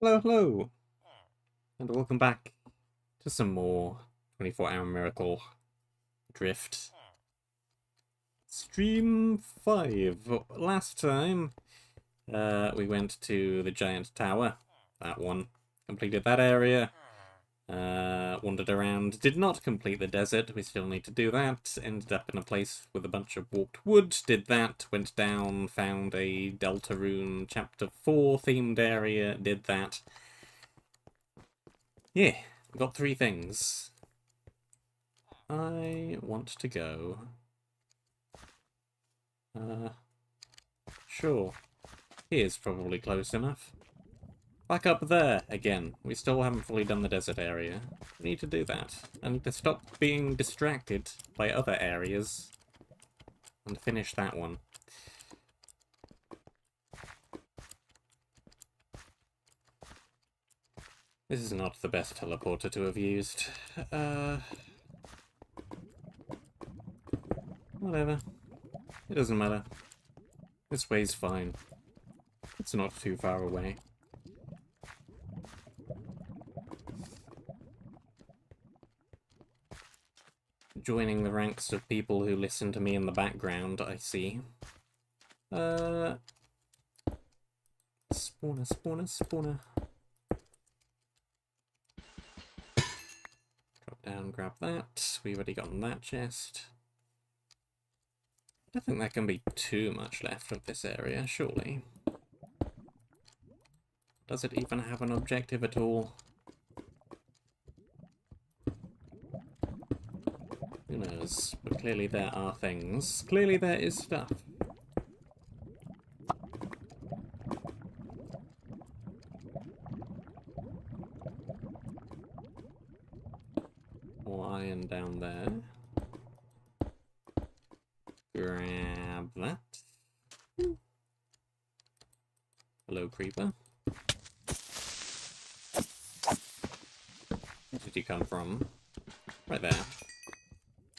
Hello, hello, and welcome back to some more 24-hour Miracle Drift. Stream 5. Last time, we went to the Giant Tower. That one. Completed that area. Wandered around. Did not complete the desert. We still need to do that. Ended up in a place with a bunch of warped wood. Did that. Went down. Found a Deltarune Chapter 4 themed area. Did that. Yeah, we got 3 things. I want to go. Sure. Here's probably close enough. Back up there again. We still haven't fully done the desert area. We need to do that. I need to stop being distracted by other areas and finish that one. This is not the best teleporter to have used. Whatever. It doesn't matter. This way's fine. It's not too far away. Joining the ranks of people who listen to me in the background, I see. Spawner, spawner, spawner. Drop down, grab that. We've already gotten that chest. I don't think there can be too much left of this area, surely. Does it even have an objective at all? Who knows? But clearly there are things. Clearly there is stuff. More iron down there. Grab that. Hello, creeper. Where did you come from? Right there.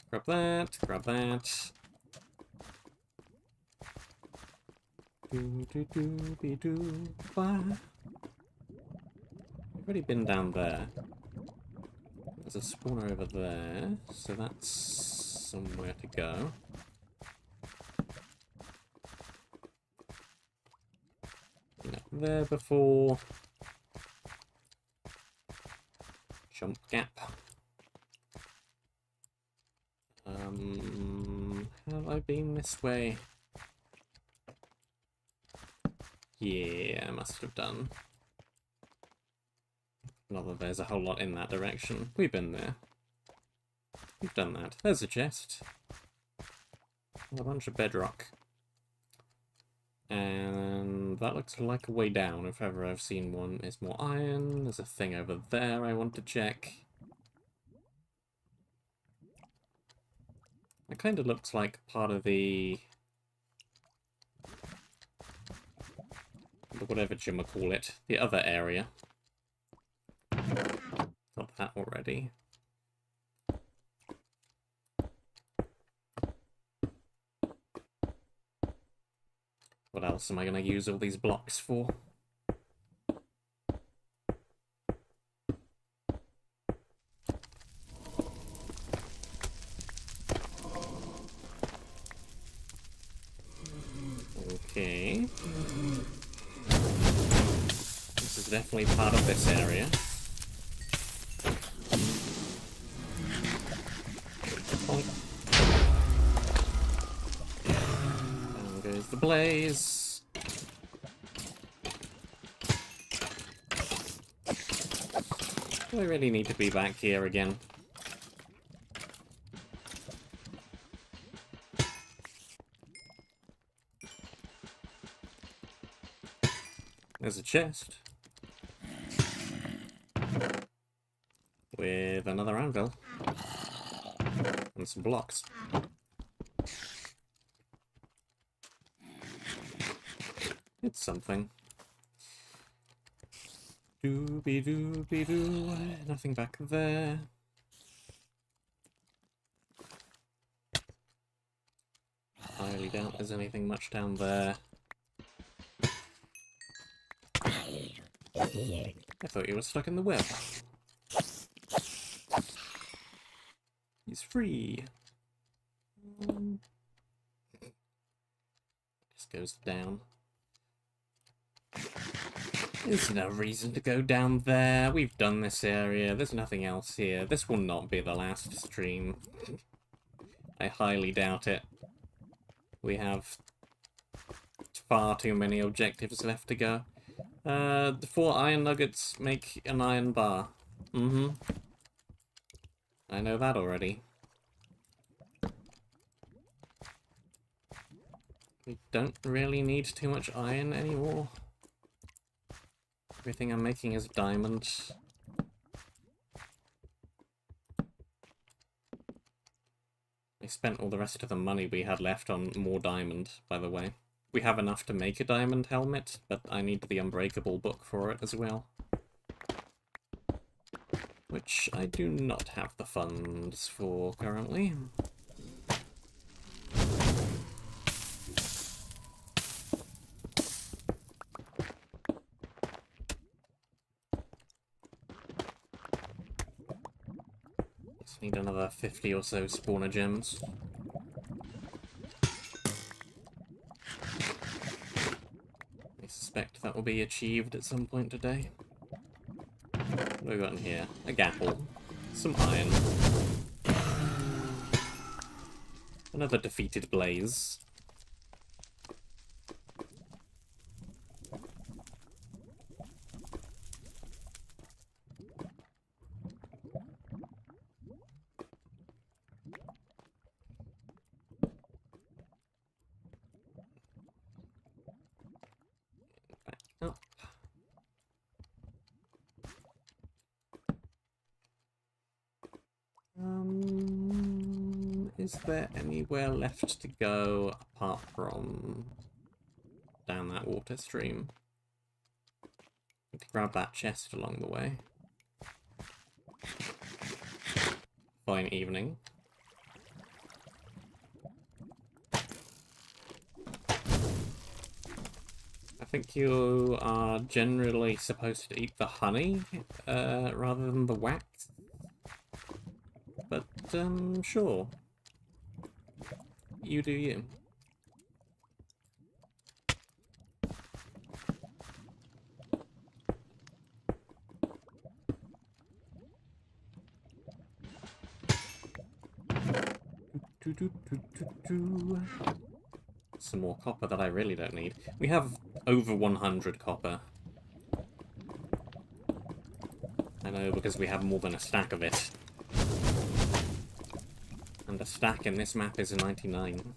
Grab that, grab that. We've already been down there. There's a spawner over there, so that's somewhere to go. Been up there before. Jump gap. Have I been this way? Yeah, I must have done. Not that there's a whole lot in that direction. We've been there. We've done that. There's a chest. A bunch of bedrock. And that looks like a way down, if ever I've seen one. There's more iron. There's a thing over there I want to check. It kind of looks like part of the whatever Jim will call it, the other area. Got that already. What else am I going to use all these blocks for? Okay. This is definitely part of this area. Down goes the blaze. Do I really need to be back here again? There's a chest. With another anvil. And some blocks. It's something. Doobie-doobie-doo. Nothing back there. Highly doubt there's anything much down there. I thought you were stuck in the web. He's free. Just goes down. There's no reason to go down there. We've done this area. There's nothing else here. This will not be the last stream. I highly doubt it. We have far too many objectives left to go. The 4 iron nuggets make an iron bar. I know that already. We don't really need too much iron anymore. Everything I'm making is diamond. I spent all the rest of the money we had left on more diamond, by the way. We have enough to make a diamond helmet, but I need the Unbreakable book for it as well. Which I do not have the funds for currently. Just need another 50 or so spawner gems. I suspect that will be achieved at some point today. What have we got in here? A gapple. Some iron. Another defeated blaze. Back up. Is there anywhere left to go apart from down that water stream? Need to grab that chest along the way. Fine evening. I think you are generally supposed to eat the honey rather than the wax. But, sure. You do you. Some more copper that I really don't need. We have over 100 copper. I know, because we have more than a stack of it. And a stack in this map is 99.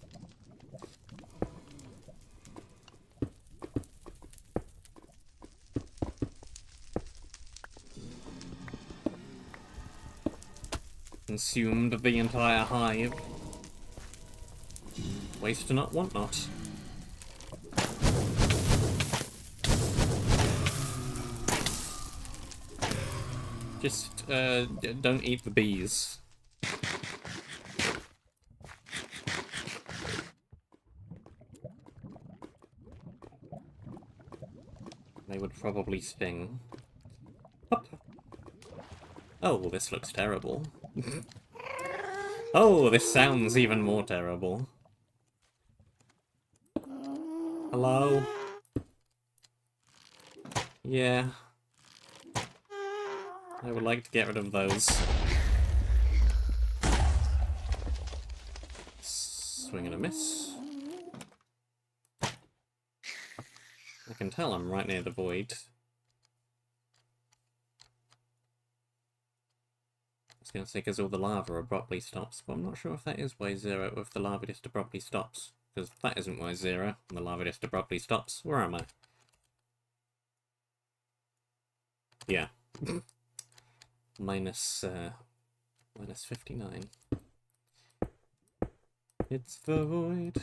Consumed the entire hive. Waste not, want not. Just, don't eat the bees. They would probably sting. Up. Oh, this looks terrible. Oh, this sounds even more terrible. Hello? Yeah. I would like to get rid of those. Swing and a miss. I can tell I'm right near the void. I was going to say because all the lava abruptly stops, but I'm not sure if that is Y0 or if the lava just abruptly stops. Because that isn't Y0, and the lava just abruptly stops. Where am I? Yeah. minus 59. It's the void.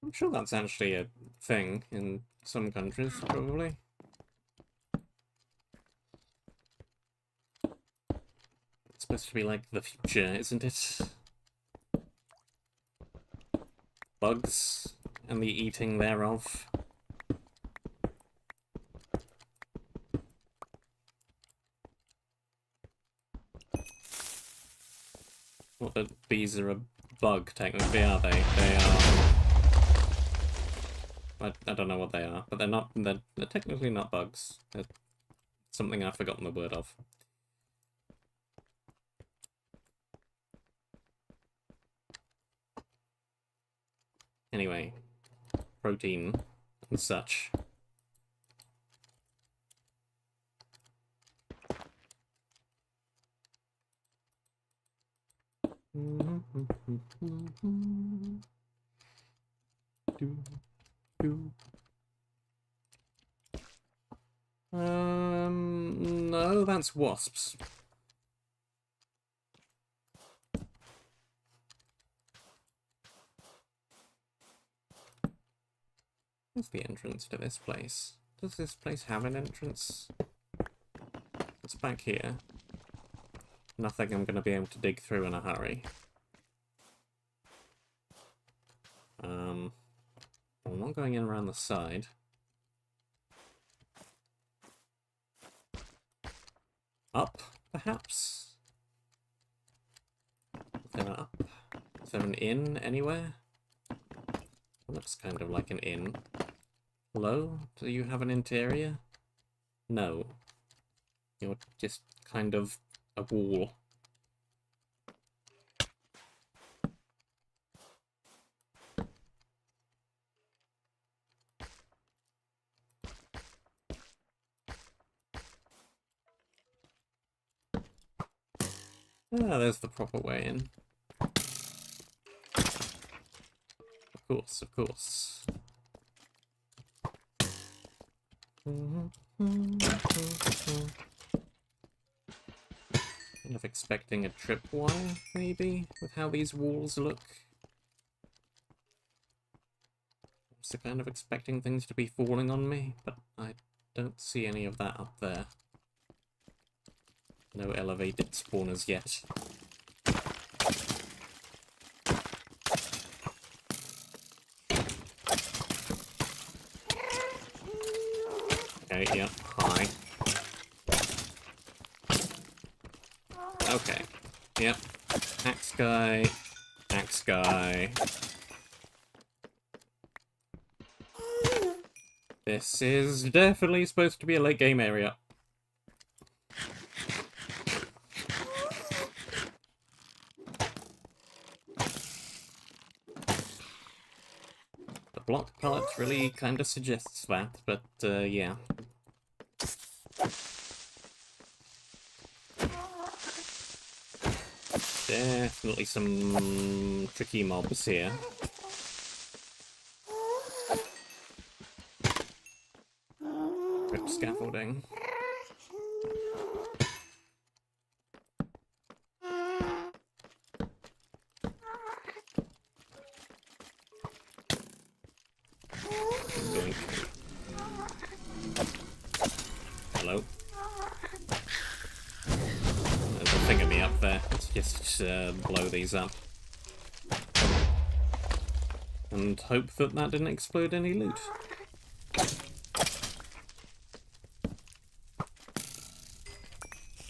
I'm sure that's actually a thing in some countries, probably. supposed to be like the future, isn't it? Bugs and the eating thereof. Not that these are a bug, technically, are they? They are... I don't know what they are, but they're not... They're technically not bugs. They're something I've forgotten the word of. Anyway, protein and such. No, that's wasps. Where's the entrance to this place? Does this place have an entrance? It's back here. Nothing I'm going to be able to dig through in a hurry. I'm not going in around the side. Up, perhaps? Is there an up? Is there an inn anywhere? Looks kind of like an inn. Hello? Do you have an interior? No. You're just kind of a wall. Ah, there's the proper way in. Of course, of course. Kind of expecting a tripwire, maybe, with how these walls look. Also kind of expecting things to be falling on me, but I don't see any of that up there. No elevated spawners yet. Okay, yeah, hi. Okay, yep. Axe guy, axe guy. This is definitely supposed to be a late game area. The block palette really kind of suggests that, but yeah. Definitely some tricky mobs here. Rip scaffolding. Doink. Hello. There's a thing of me up there. Let's just blow these up. And hope that that didn't explode any loot.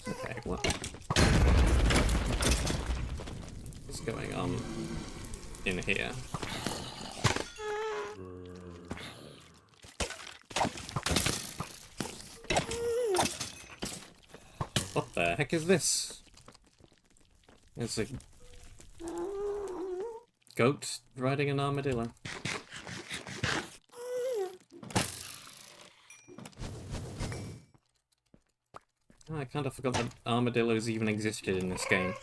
Okay, what is going on in here? What the heck is this? It's a goat riding an armadillo. Oh, I kind of forgot that armadillos even existed in this game.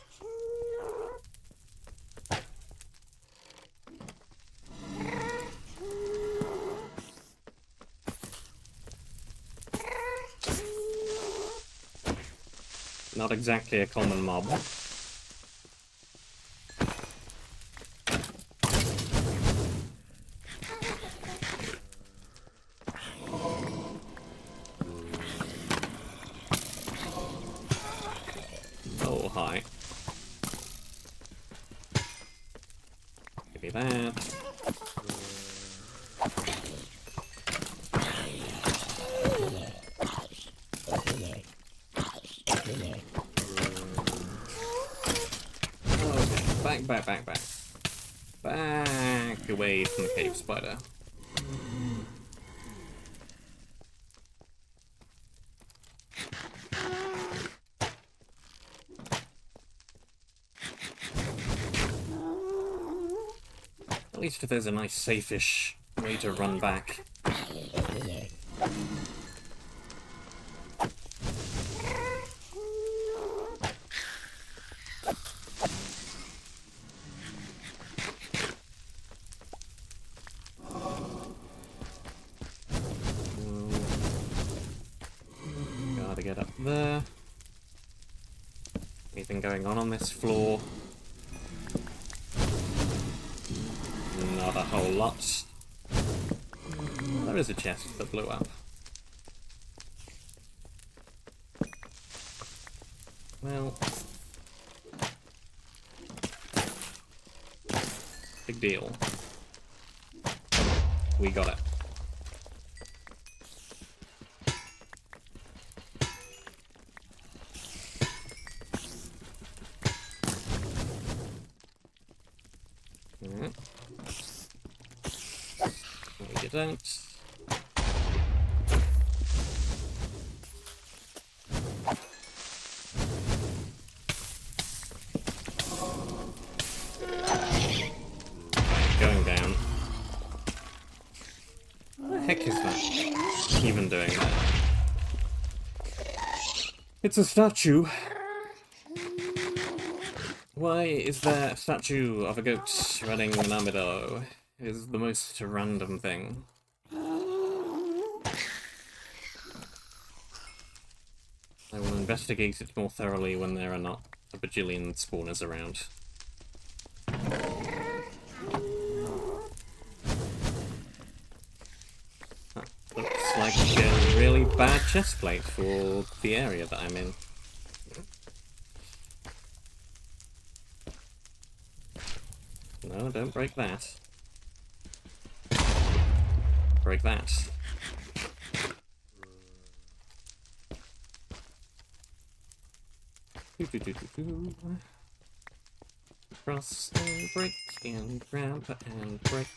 Not exactly a common mob. Oh, high. Give me that. Okay, back. Back away from the cave spider. At least if there's a nice safe-ish way to run back. Gotta get up there. Anything going on this floor? Not a whole lot. There is a chest that blew up. Well, big deal. We got it. No, you don't. Going down. What the heck is that? Even doing that? It's a statue. Why is there a statue of a goat running an armadillo? It is the most random thing. I will investigate it more thoroughly when there are not a bajillion spawners around. That looks like a really bad chest plate for the area that I'm in. No, don't break that. Break that. Cross and break and grab and break.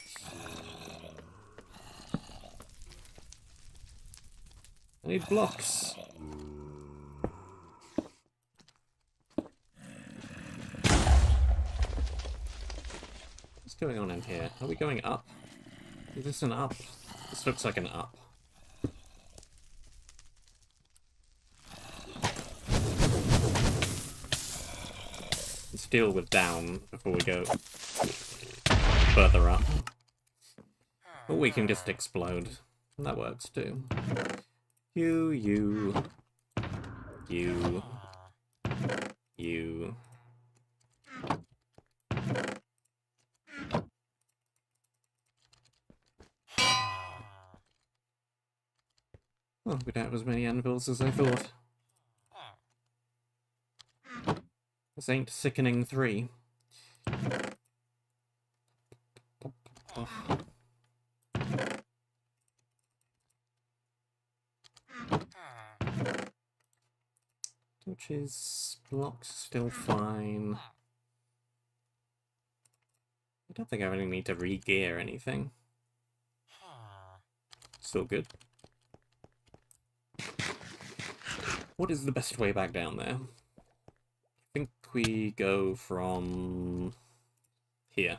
I need blocks. What's going on in here? Are we going up? Is this an up? This looks like an up. Let's deal with down before we go further up. Or we can just explode. That works too. You. Well, we don't have as many anvils as I thought. This ain't sickening 3. Oh. Torches, blocks, still fine. I don't think I really need to re-gear anything. Still good. What is the best way back down there? I think we go from here.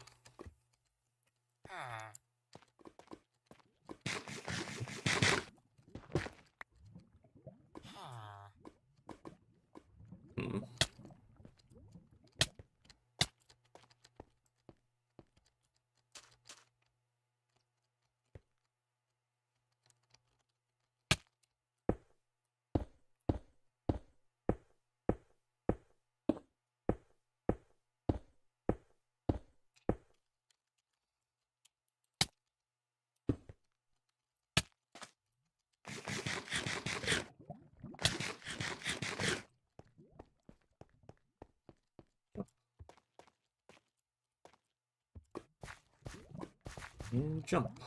And jump.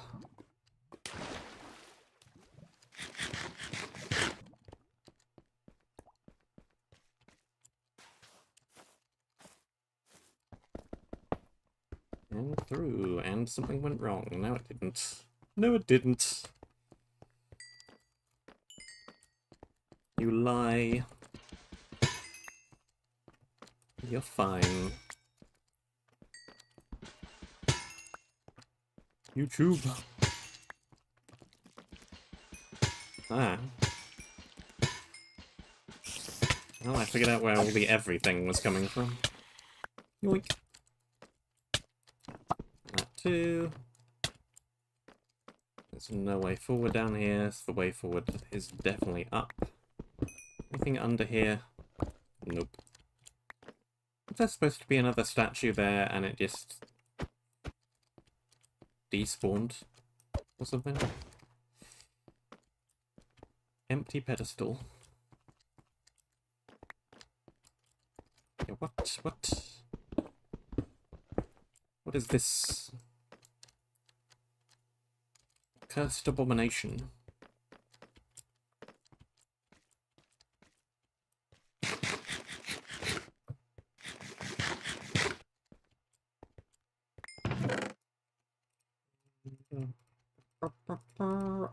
And through, and something went wrong. No, it didn't. No, it didn't. You lie. You're fine. YouTube. Ah. Well, I figured out where all the everything was coming from. Yoink. That too. There's no way forward down here, so the way forward is definitely up. Anything under here? Nope. Is there supposed to be another statue there and it just despawned or something? Empty pedestal. Yeah, what? What is this? Cursed abomination.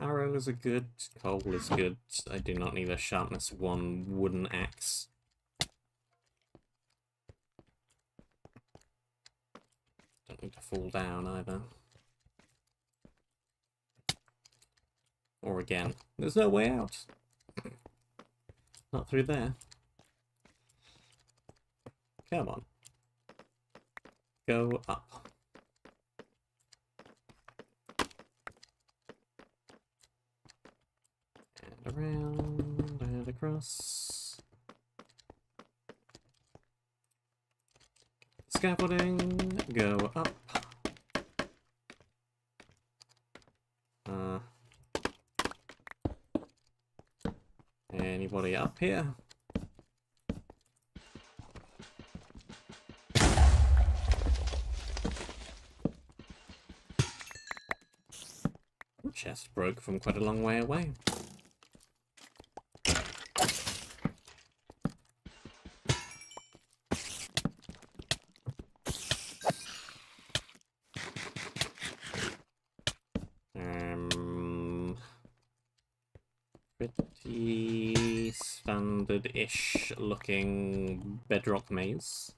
Arrows are good, coal is good. I do not need a sharpness 1 wooden axe. Don't need to fall down either. Or again, there's no way out. Not through there. Come on. Go up. And around and across. Scaffolding, go up. Anybody up here? The chest broke from quite a long way away. Pretty standard-ish looking bedrock maze.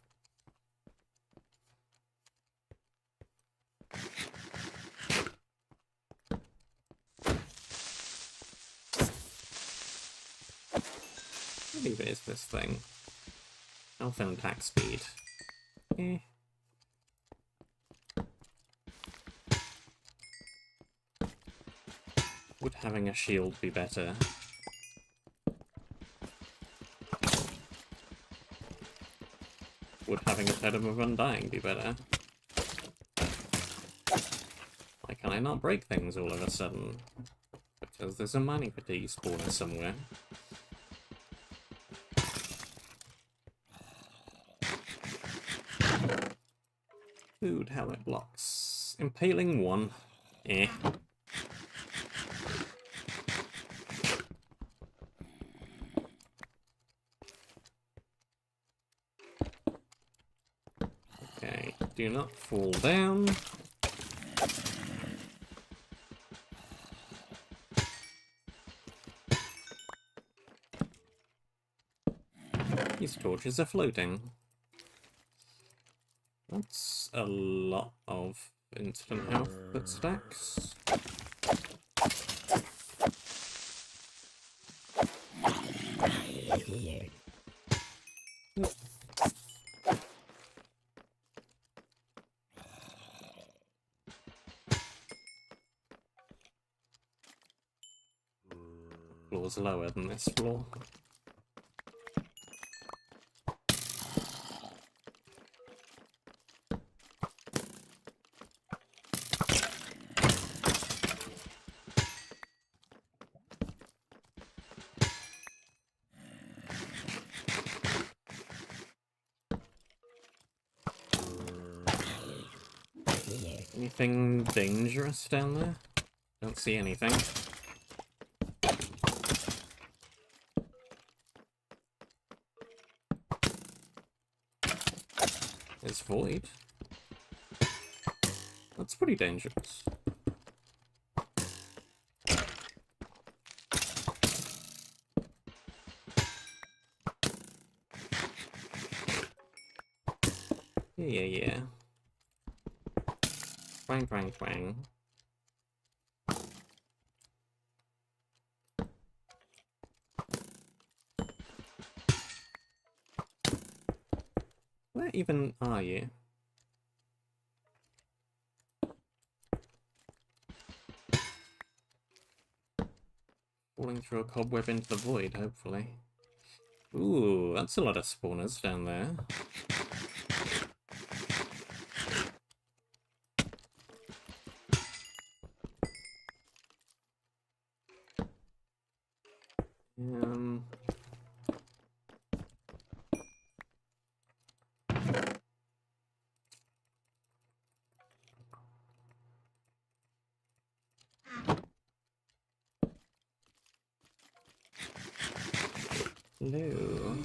I believe it is this thing. Health and attack speed. Eh. Would having a shield be better? Would having a totem of undying be better? Why can I not break things all of a sudden? Because there's a mining fatigue spawner somewhere. Food helmet blocks. Impaling 1. Eh. Okay, do not fall down. These torches are floating. That's a lot of instant health that stacks. Floor's lower than this floor. Anything dangerous down there? Don't see anything. There's void. That's pretty dangerous. Yeah. Twang, twang, twang. Where even are you? Falling through a cobweb into the void, hopefully. Ooh, that's a lot of spawners down there. Hello.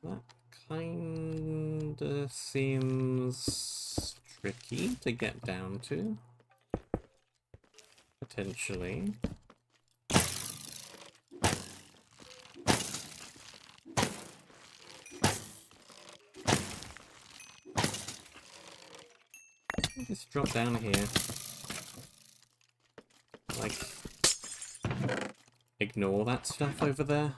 That kinda seems tricky to get down to. Potentially. Just drop down here. Like, ignore that stuff over there.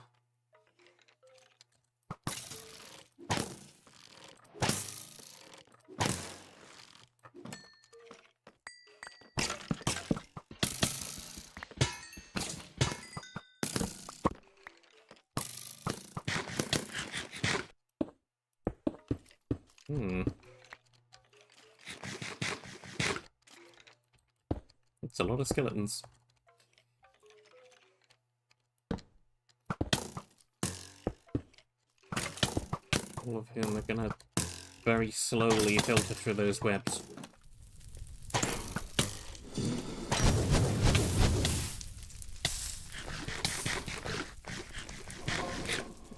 It's a lot of skeletons. All of whom are gonna very slowly filter through those webs.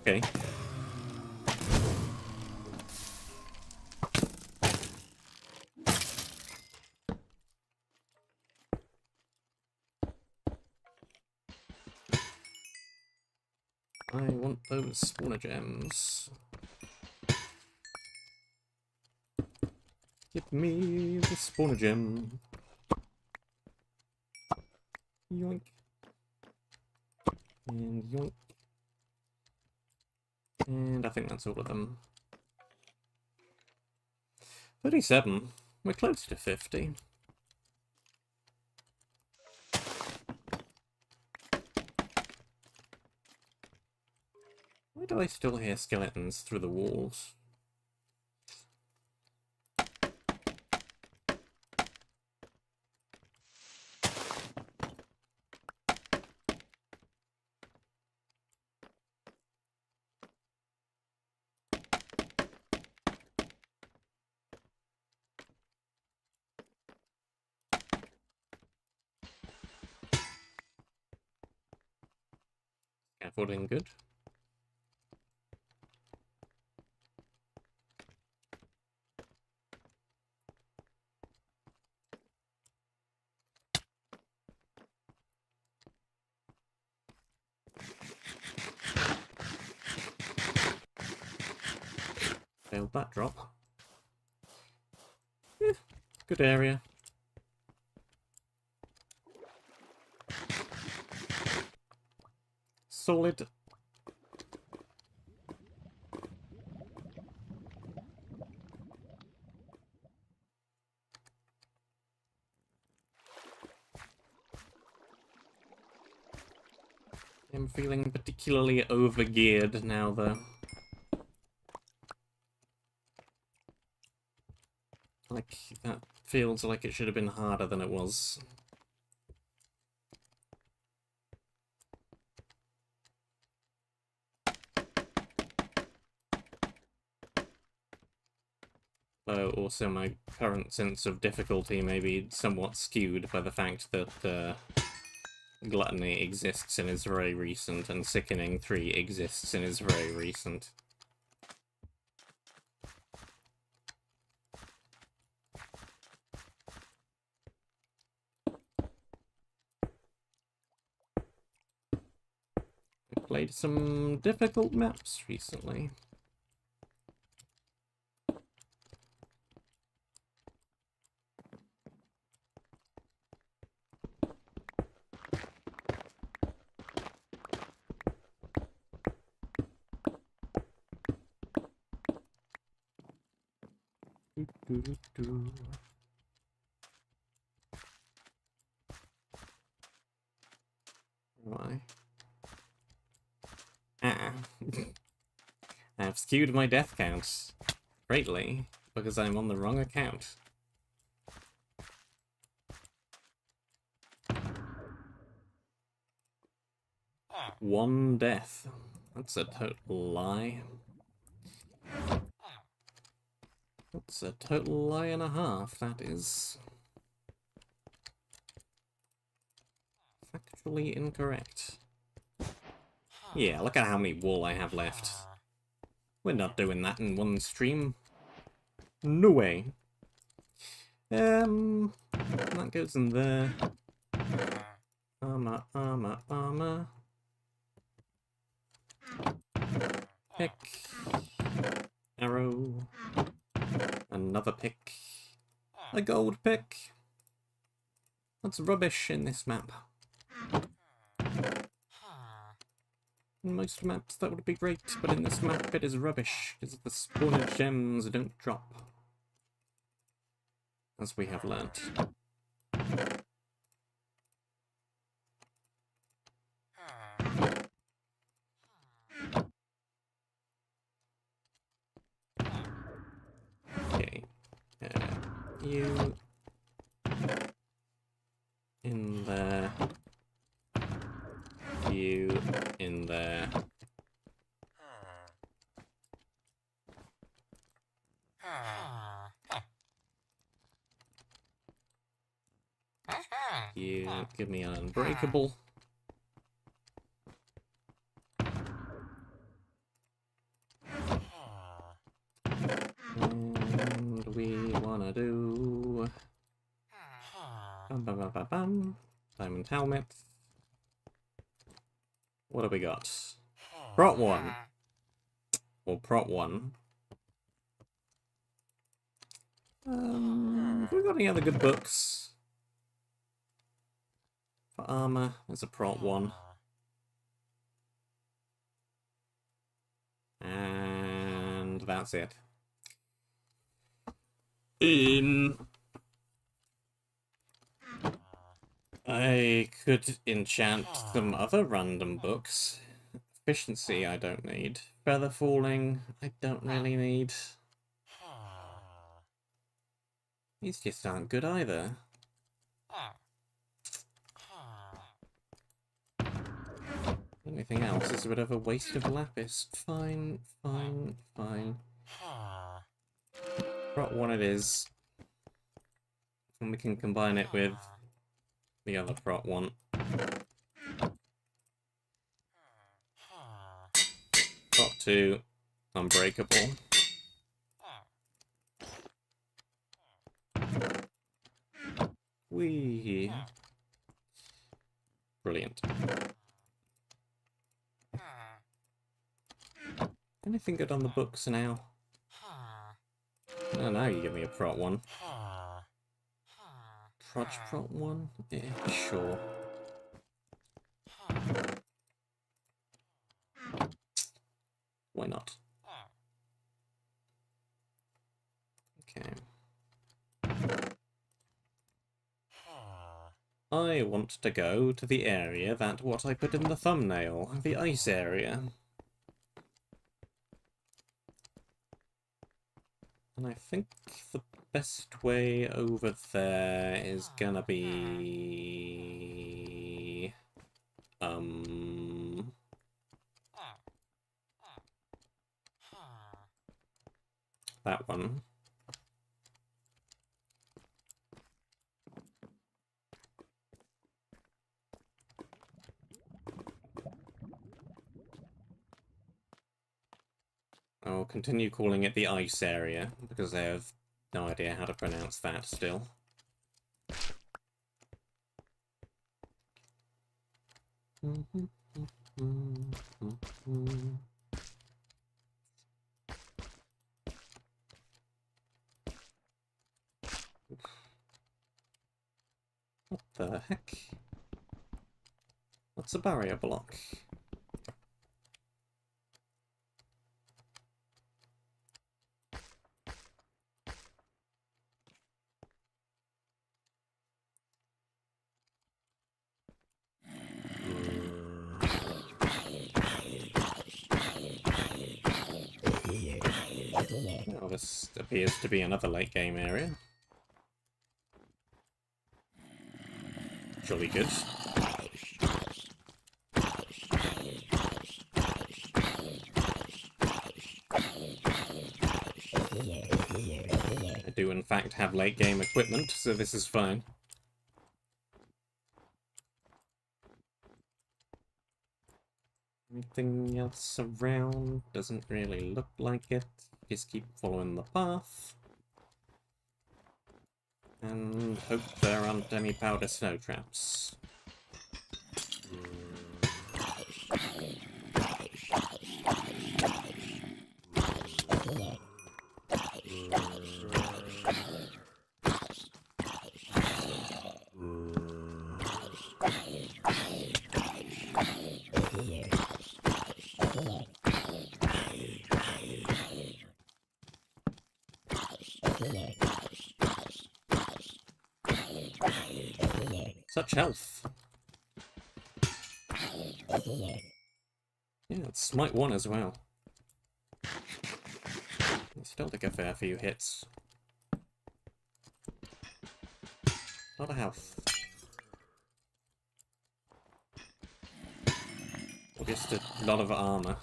Okay. I want those spawner gems. Give me the spawner gem. Yoink. And yoink. And I think that's all of them. 37. We're close to 50. Why do I still hear skeletons through the walls? Scaffolding good. Failed that drop. Yeah, good area. Solid. I'm feeling particularly overgeared now, though. Like, that feels like it should have been harder than it was. Though also my current sense of difficulty may be somewhat skewed by the fact that Gluttony exists and is very recent, and Sickening 3 exists and is very recent. I played some difficult maps recently. Why? I have skewed my death count greatly because I'm on the wrong account. One death. That's a total lie. That's a total lie and a half, that is. Factually incorrect. Yeah, look at how many wool I have left. We're not doing that in one stream. No way. That goes in there. Armor, armor, armor. Pick. Arrow. Another pick. A gold pick. That's rubbish in this map. In most maps that would be great, but in this map it is rubbish, because the spawner gems don't drop. As we have learnt. Okay. You... in there. You in there. You give me an unbreakable. And we wanna do... Diamond helmet. What have we got? Prot 1. Or Prot 1. Have we got any other good books? For armor, there's a Prot 1. And that's it. I could enchant some other random books. Efficiency, I don't need. Feather falling, I don't really need. These just aren't good either. Anything else is a bit of a waste of lapis. Fine, fine, fine. Prot 1 it is. And we can combine it with the other Prot 1. Prot 2, unbreakable. Whee! Brilliant. Anything good on the books now? Oh, now you give me a Prot 1. Prot 1? Yeah, sure. Why not? Okay. I want to go to the area that what I put in the thumbnail, the ice area. And I think the best way over there is gonna be... that one. continue calling it the ice area, because I have no idea how to pronounce that still. What the heck? What's a barrier block? Oh, this appears to be another late game area. Jolly good. I do in fact have late game equipment, so this is fine. Anything else around? Doesn't really look like it. Just keep following the path. And hope there aren't any powder snow traps. Such health. Yeah, it's Smite 1 as well. It still took a fair few hits. A lot of health. Or just a lot of armor.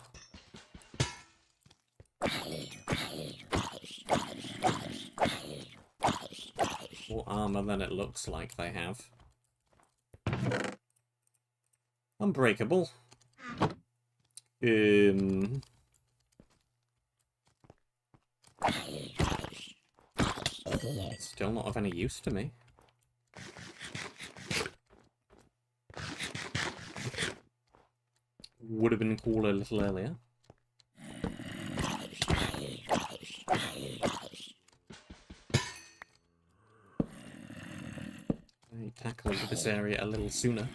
More armor than it looks like they have. Unbreakable. Still not of any use to me. Would have been cool a little earlier. I tackled this area a little sooner.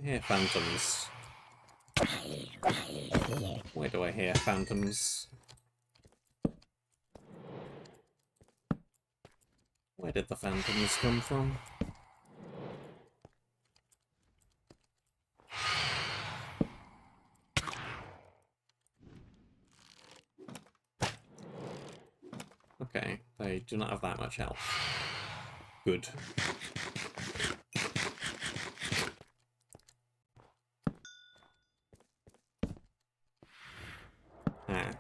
I hear phantoms. Where do I hear phantoms? Where did the phantoms come from? Okay, they do not have that much health. Good. Ah.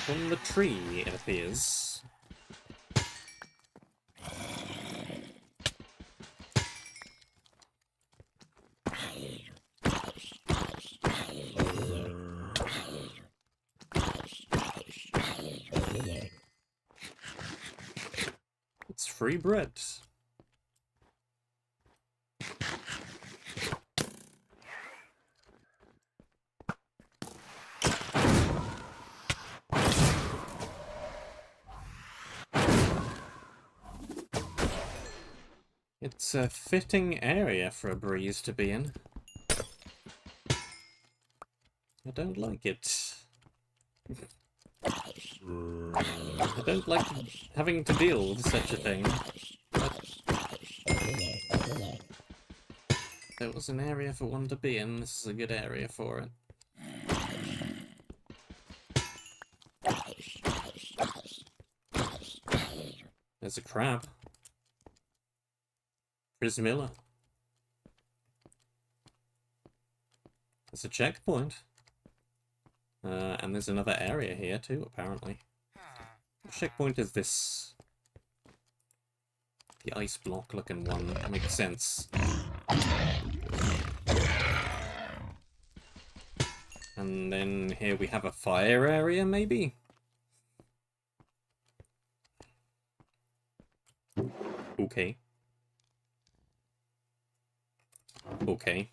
From the tree, it appears. It's free bread. It's a fitting area for a breeze to be in. I don't like it. I don't like having to deal with such a thing. But if there was an area for one to be in, this is a good area for it. There's a crab. Prismilla. There's a checkpoint. And there's another area here too, apparently. What checkpoint is this? The ice block looking one. That makes sense. And then here we have a fire area, maybe? Okay. Okay.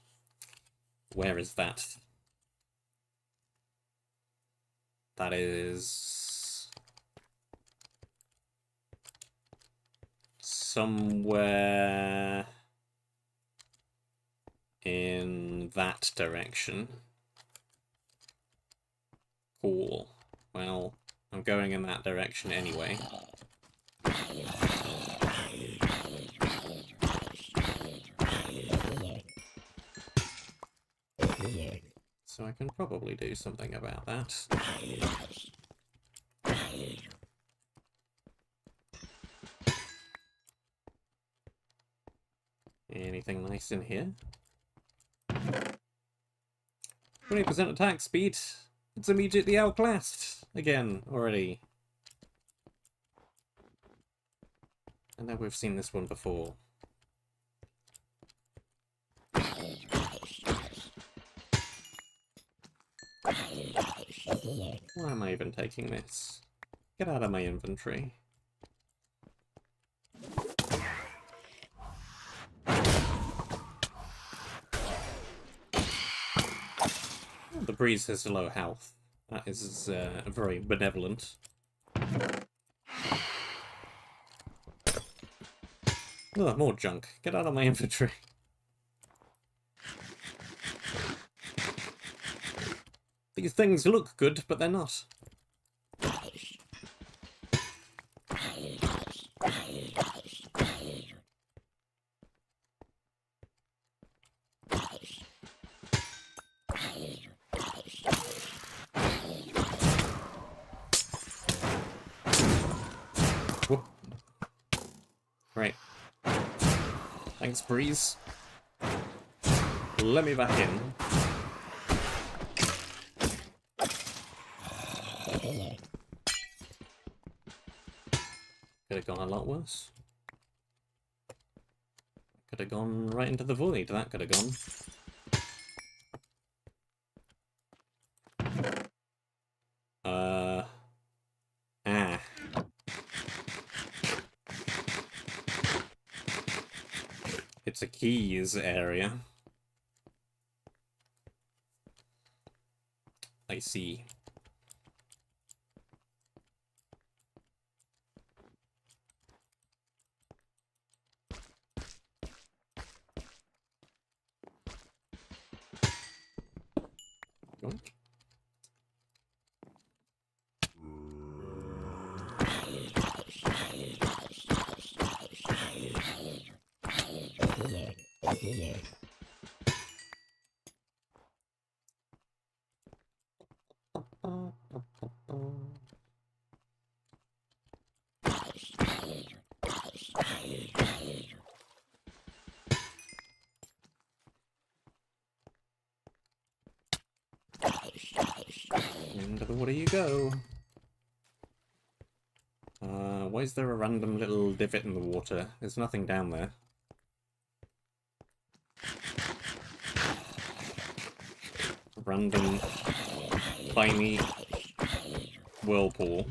Where is that? That is... somewhere... in that direction. Cool. Well, I'm going in that direction anyway. So I can probably do something about that. Anything nice in here? 20% attack speed. It's immediately outclassed again already. I know we've seen this one before. Why am I even taking this? Get out of my inventory. The breeze has low health. That is very benevolent. Oh, more junk. Get out of my inventory. These things look good, but they're not. Whoop. Right. Thanks, breeze. Let me back in. Could have gone a lot worse. Could have gone right into the void. That could have gone. It's a keys area. I see. Yoink. Into the water you go. Why is there a random little divot in the water? There's nothing down there. Random tiny whirlpool.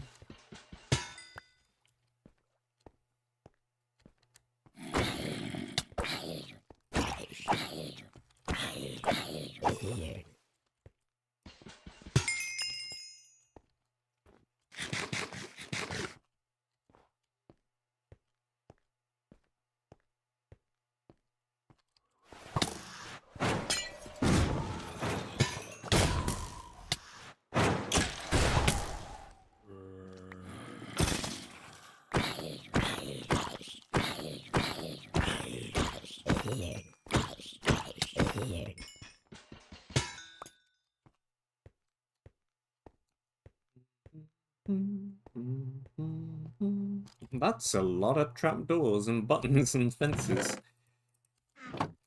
That's a lot of trapdoors and buttons and fences.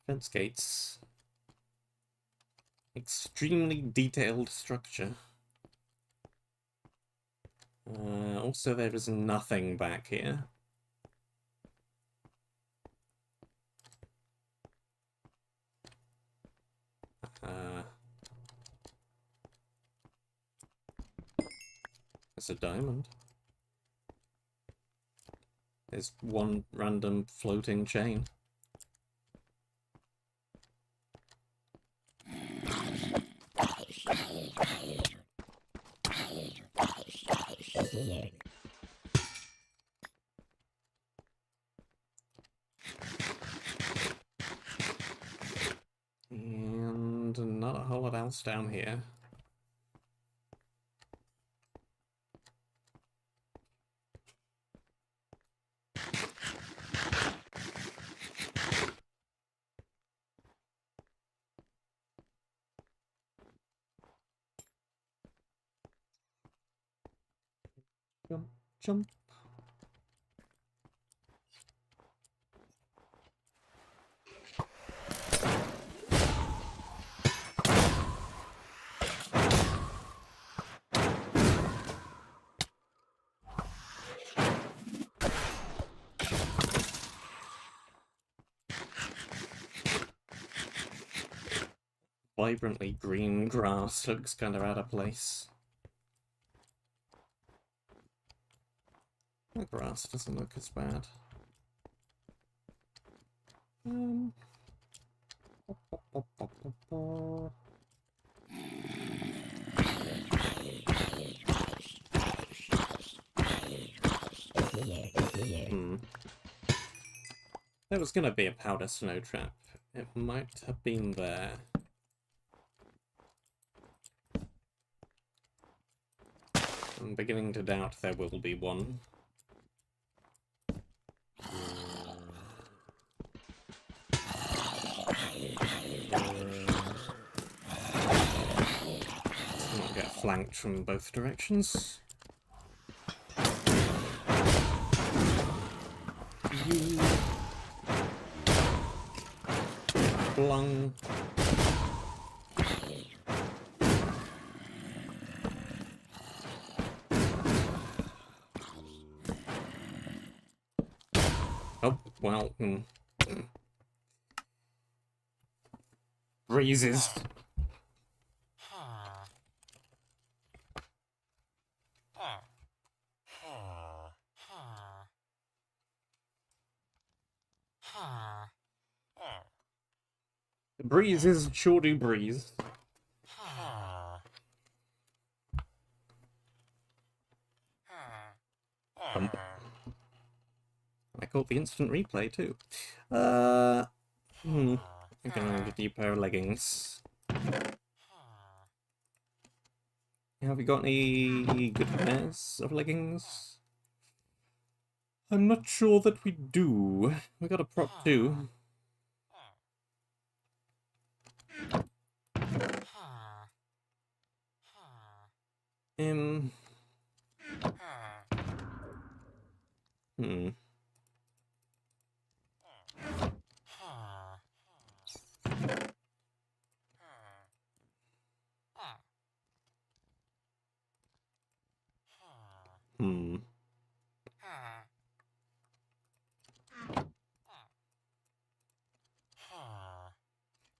Fence gates. Extremely detailed structure. Also, there is nothing back here. It's a diamond. There's one random floating chain. And not a whole lot else down here. Jump, jump. Vibrantly green grass looks kind of out of place. The grass doesn't look as bad. There was going to be a powder snow trap. It might have been there. I'm beginning to doubt there will be one. I'll get flanked from both directions. Blung. Oh, well, breezes. The breezes sure do breeze. I caught the instant replay too. I'm gonna need a new pair of leggings. Have you got any good pairs of leggings? I'm not sure that we do. We got a prop too.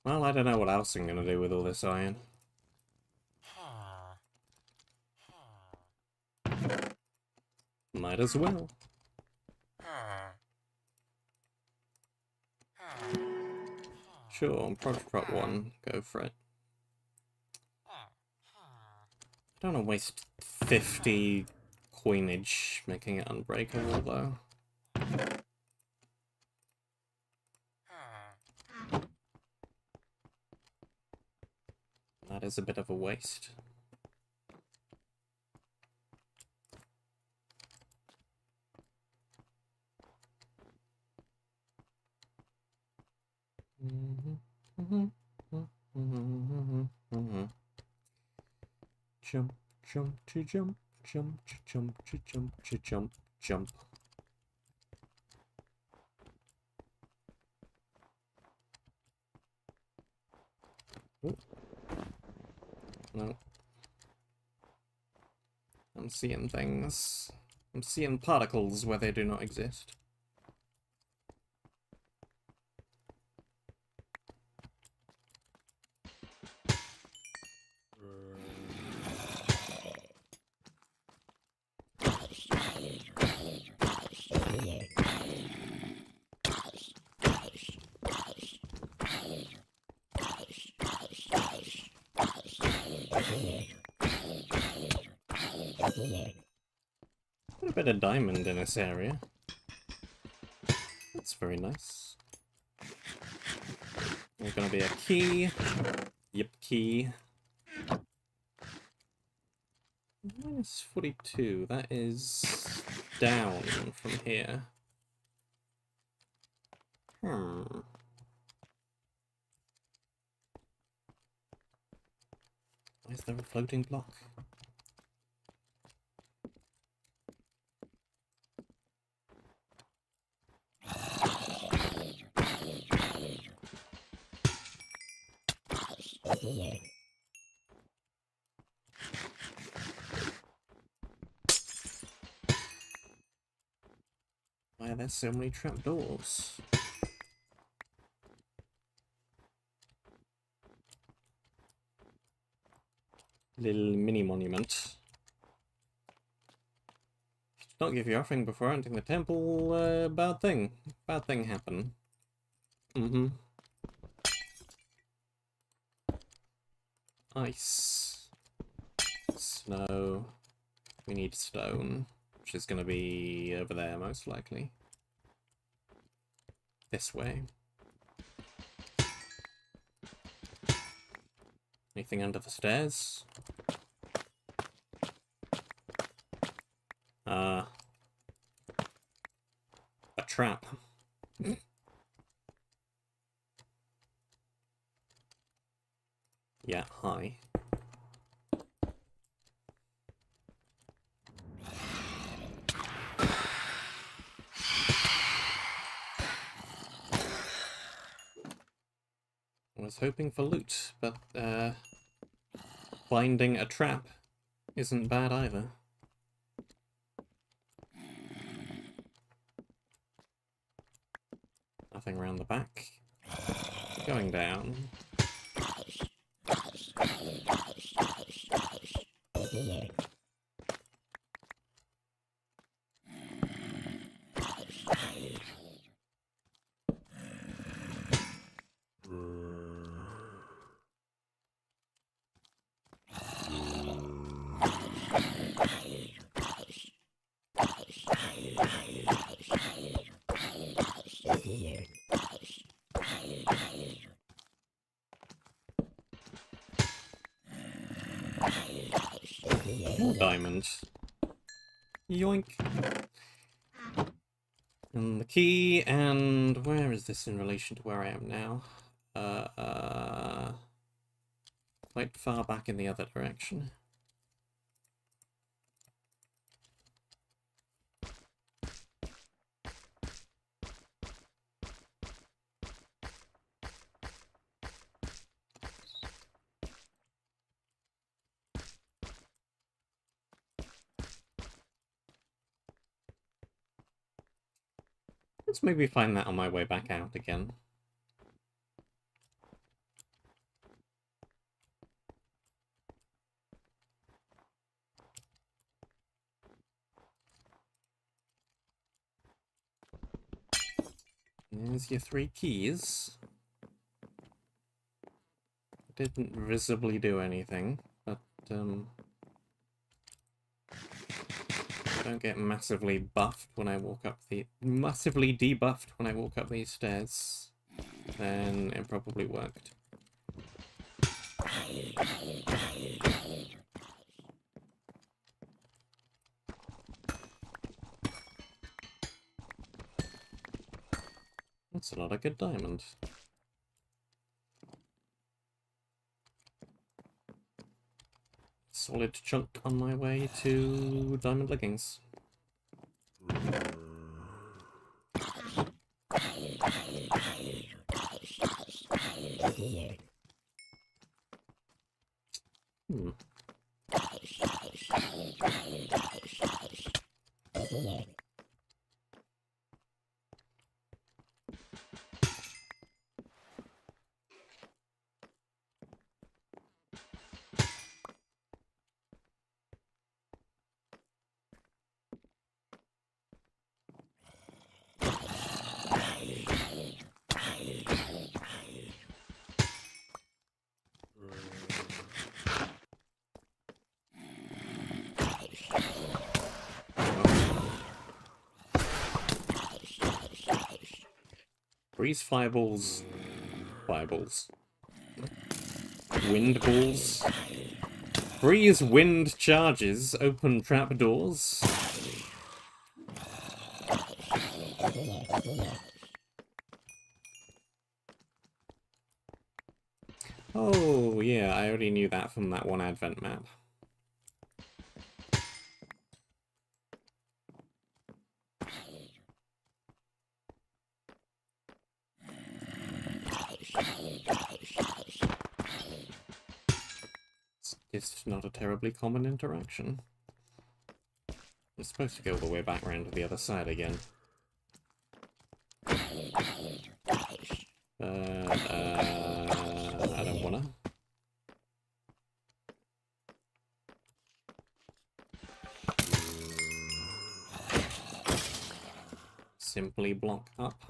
Well, I don't know what else I'm gonna do with all this iron. Might as well. Sure, prop 1, go for it. I don't want to waste 50 coinage making it unbreakable, though. That is a bit of a waste. Jump, jump, to jump, jump, to jump, to jump, to jump, jump. Ooh. No. I'm seeing things. I'm seeing particles where they do not exist. Quite a bit of diamond in this area. That's very nice. There's gonna be a key. Yep, key. Minus 42. That is down from here. Why is there a floating block? Why are there so many trapdoors? Little mini monument. Don't give your offering before entering the temple. Bad thing. Bad thing happen. Ice. Snow. We need stone, which is going to be over there most likely. This way. Anything under the stairs? A trap. Yeah, hi. I was hoping for loot, but finding a trap isn't bad either. Nothing around the back. Going down. Diamonds. Yoink. And the key, and where is this in relation to where I am now? Quite far back in the other direction. Let's maybe find that on my way back out again. There's your 3 keys. Didn't visibly do anything, but don't get massively buffed when I walk up massively debuffed when I walk up these stairs, then it probably worked. That's a lot of good diamond. Solid chunk on my way to diamond leggings. Freeze fireballs. Fireballs. Wind balls. Freeze wind charges. Open trapdoors. Oh, yeah, I already knew that from that one Advent map. It's not a terribly common interaction. It's supposed to go all the way back around to the other side again. I don't wanna. Simply block up.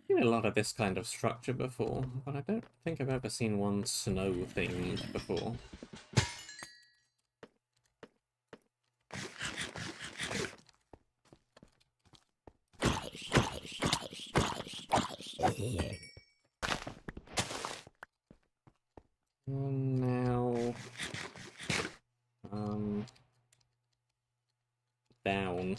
Seen a lot of this kind of structure before, but I don't think I've ever seen one snow-themed before. Now... down.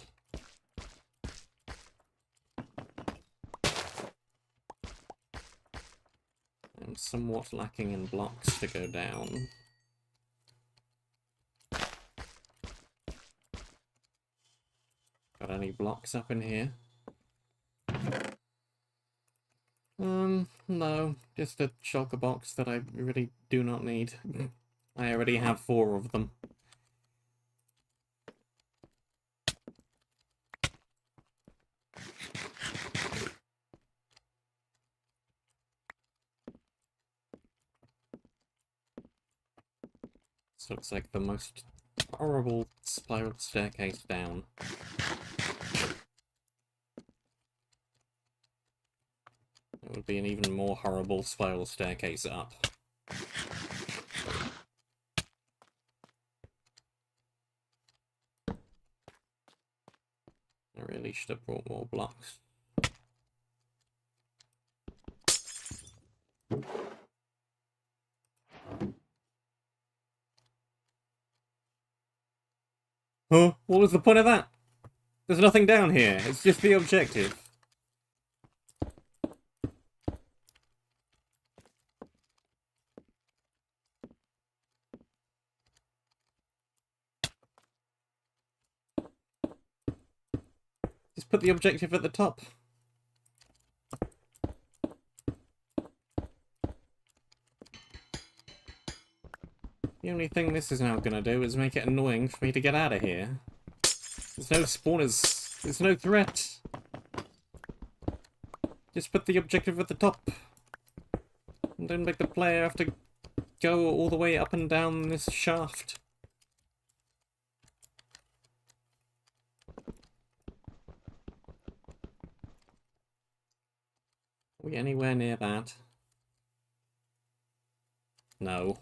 I'm somewhat lacking in blocks to go down. Got any blocks up in here? No, just a shulker box that I really do not need. I already have 4 of them. This looks like the most horrible spiral staircase down. It would be an even more horrible spiral staircase up. I really should have brought more blocks. Huh? What was the point of that? There's nothing down here. It's just the objective. Just put the objective at the top. The only thing this is now gonna do is make it annoying for me to get out of here. There's no spawners. There's no threat. Just put the objective at the top. And don't make the player have to go all the way up and down this shaft. Are we anywhere near that? No.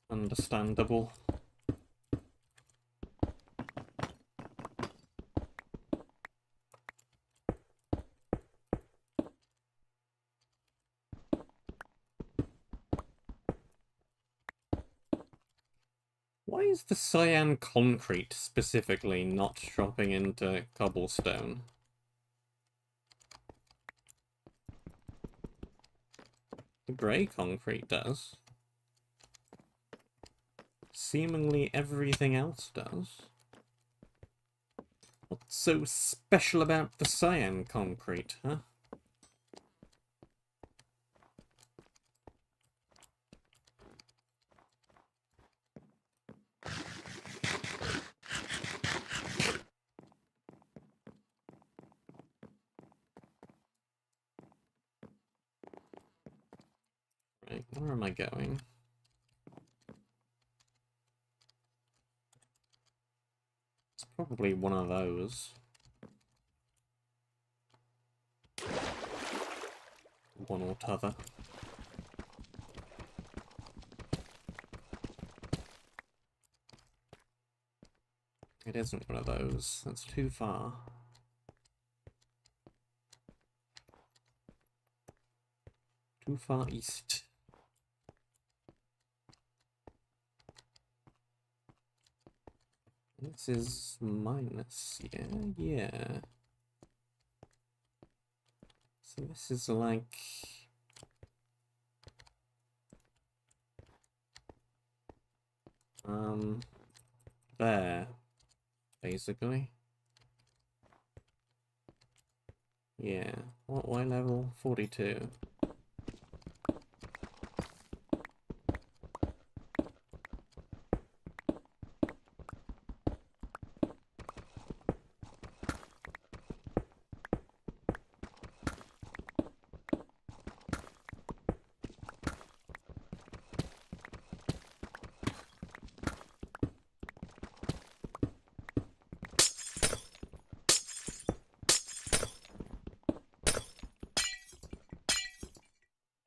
Understandable. Why Why is the cyan concrete specifically not dropping into cobblestone? The grey concrete does. Seemingly everything else does. What's so special about the cyan concrete, huh? Right, where am I going? It's probably one of those. One or t'other. It isn't one of those. That's too far. Too far east. This is minus, yeah. So this is like... there, basically. Yeah. What Y level? 42.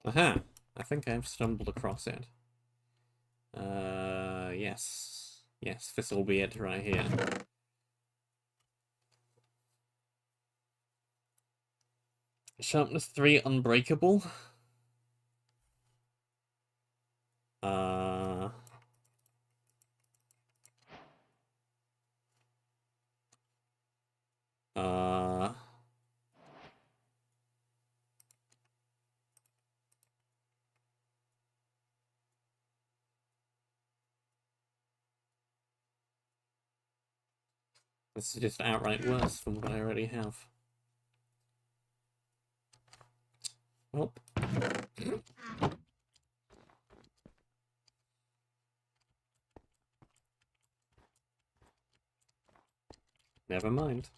Aha! I think I've stumbled across it. Yes. Yes, this will be it right here. Sharpness 3 unbreakable. This is just outright worse than what I already have. Well. Never mind.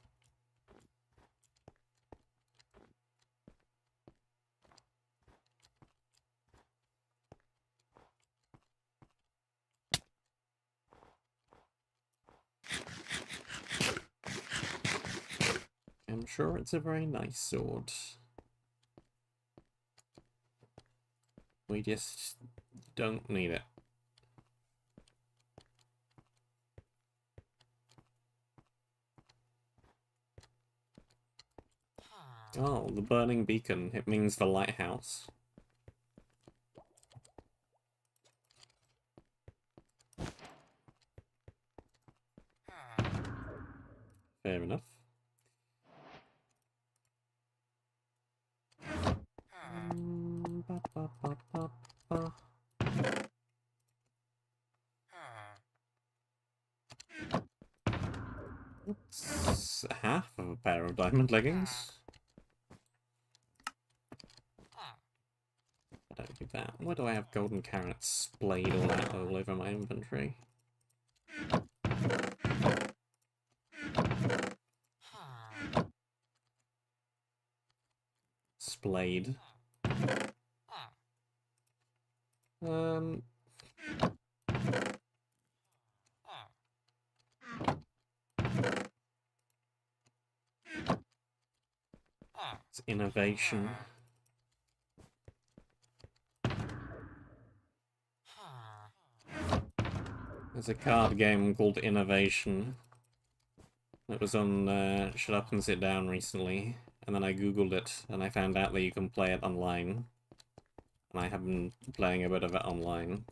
I'm sure it's a very nice sword. We just don't need it. Oh, the burning beacon. It means the lighthouse. Fair enough. It's half of a pair of diamond leggings. I don't do that. Why do I have golden carrots splayed all over my inventory? Splayed. It's innovation. There's a card game called Innovation. It was on Shut Up and Sit Down recently, and then I googled it, and I found out that you can play it online. And I have been playing a bit of it online.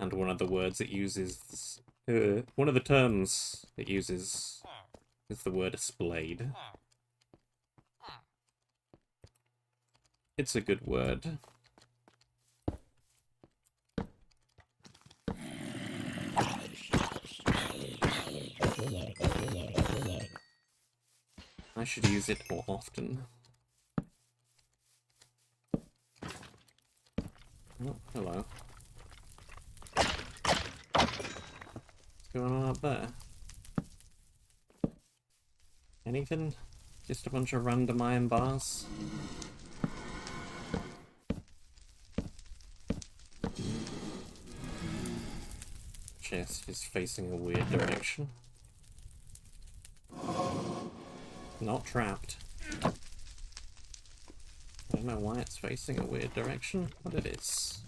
And one of the words it uses, one of the terms it uses is the word splayed. It's a good word. I should use it more often. Oh, hello. What's going on up there? Anything? Just a bunch of random iron bars? Chest is facing a weird direction. Not trapped. I don't know why it's facing a weird direction, but it is.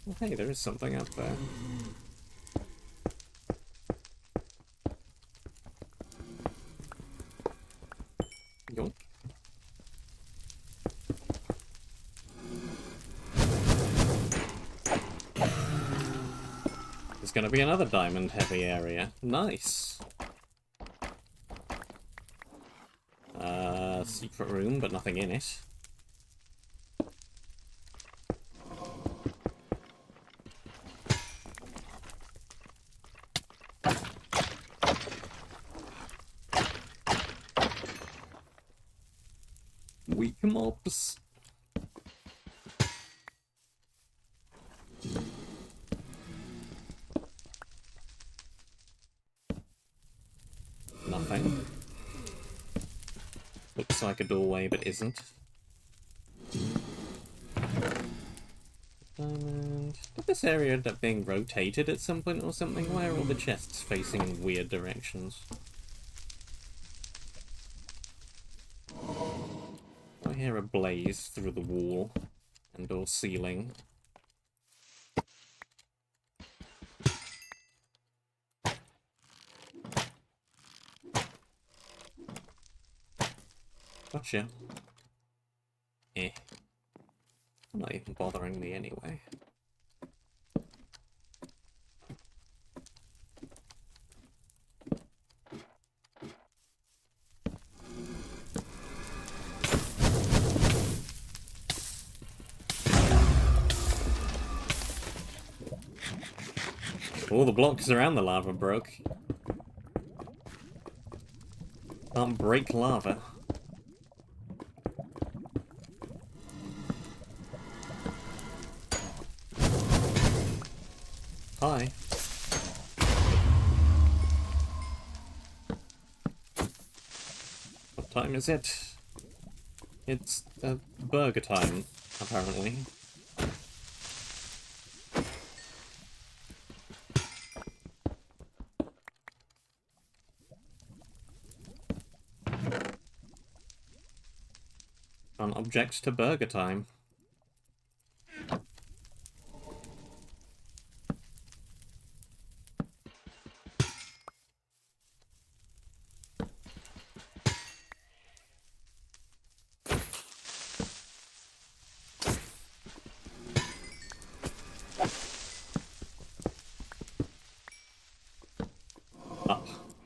Well, hey, there is something up there. Yoink. There's gonna be another diamond heavy area. Nice. Secret room, but nothing in it. Weak mobs. Nothing. Looks like a doorway, but isn't. Diamond. Did this area end up being rotated at some point or something? Why are all the chests facing in weird directions? I hear a blaze through the wall and or ceiling. Gotcha. Eh. Not even bothering me anyway. All the blocks around the lava broke. Can't break lava. Hi. What time is it? It's burger time, apparently. Can't object to burger time.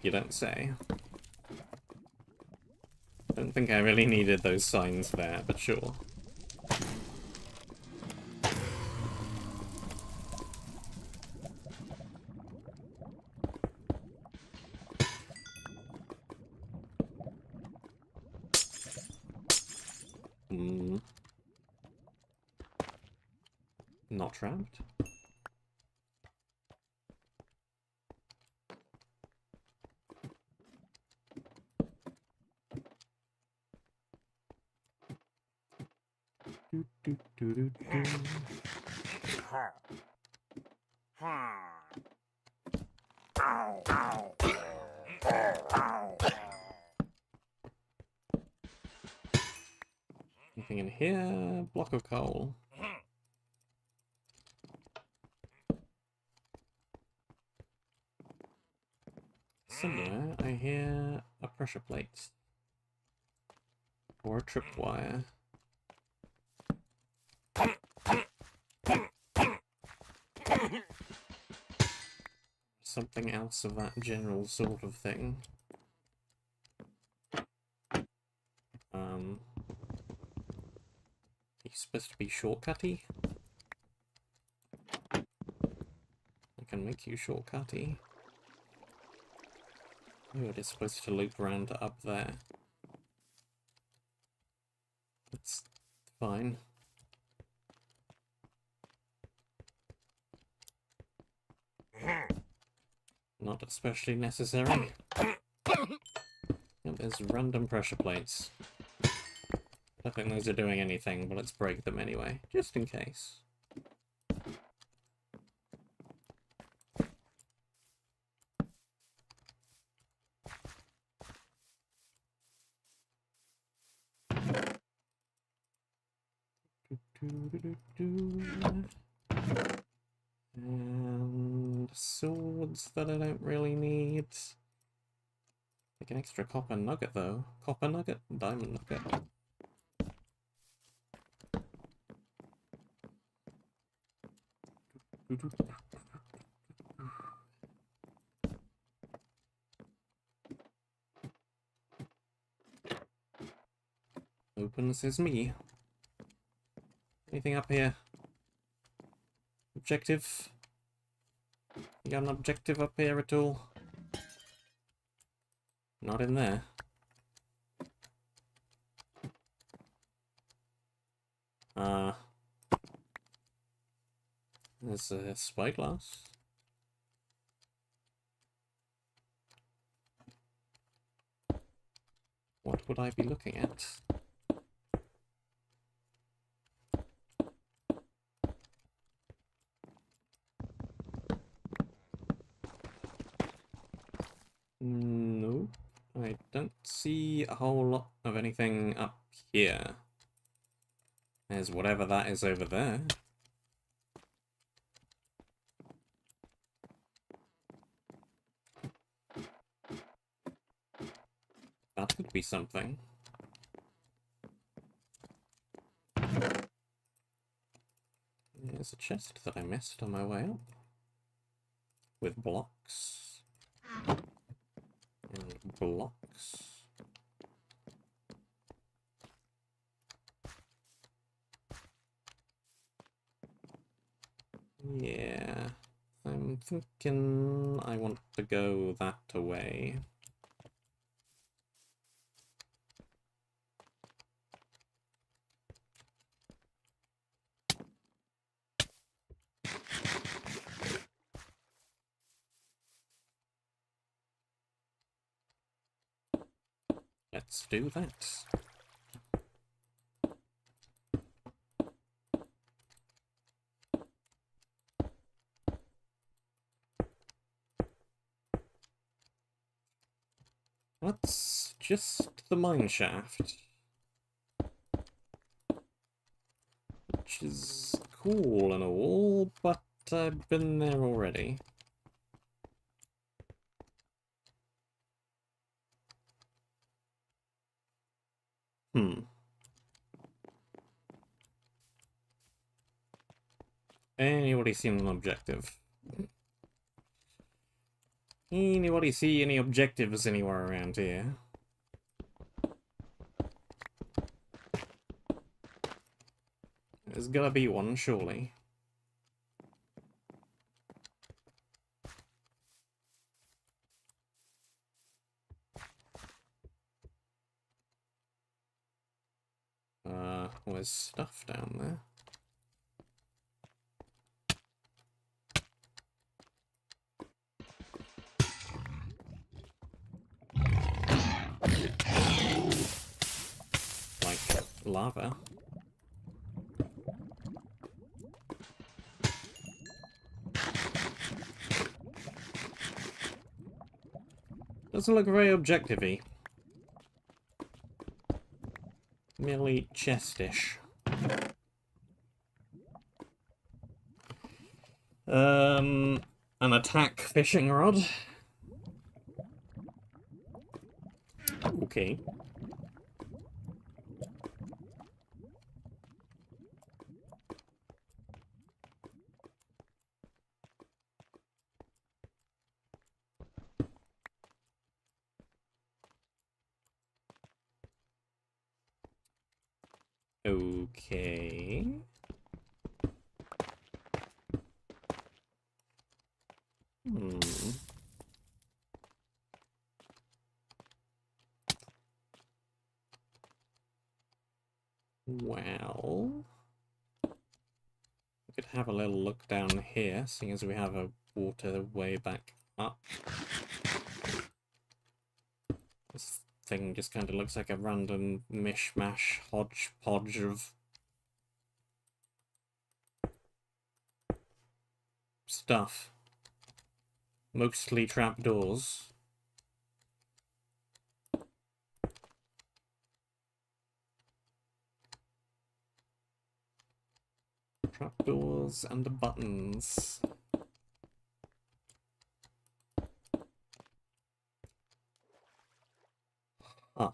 You don't say. Don't think I really needed those signs there, but sure. Not trapped. Anything in here? Block of coal. Somewhere I hear a pressure plate. Or a tripwire. something else of that general sort of thing. He's supposed to be shortcutty. I can make you shortcutty. Oh, it is supposed to loop around to up there. That's fine. Not especially necessary. Yep, there's random pressure plates. I don't think those are doing anything, but let's break them anyway, just in case. And swords that I don't really need. Like an extra copper nugget though. Copper nugget, diamond nugget. Open sesame. Anything up here? Objective? You got an objective up here at all? Not in there. There's a spyglass. What would I be looking at? No, I don't see a whole lot of anything up here. There's whatever that is over there. That could be something. There's a chest that I missed on my way up. With blocks. And blocks. Yeah. I'm thinking I want to go that way. Let's do that. That's just the mine shaft. Which is cool and all, but I've been there already. Anybody seen an objective? Anybody see any objectives anywhere around here? There's gotta be one, surely. There's stuff down there. Like lava. Doesn't look very objective-y. Merely chestish. An attack fishing rod. Okay. Okay. Well, we could have a little look down here, seeing as we have a waterway back up. This thing just kind of looks like a random mishmash, hodgepodge of stuff. Mostly trapdoors. Trapdoors and buttons. Huh.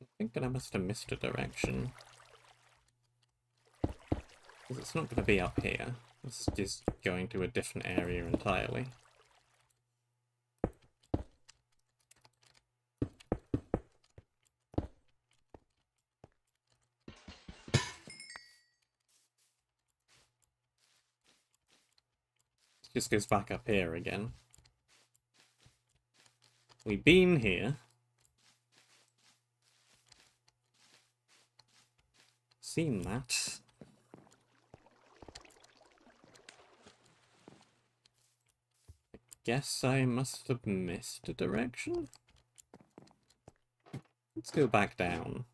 I think I must have missed a direction. Because it's not going to be up here. It's just going to a different area entirely. It just goes back up here again. We've been here. Seen that. Guess I must have missed a direction. Let's go back down.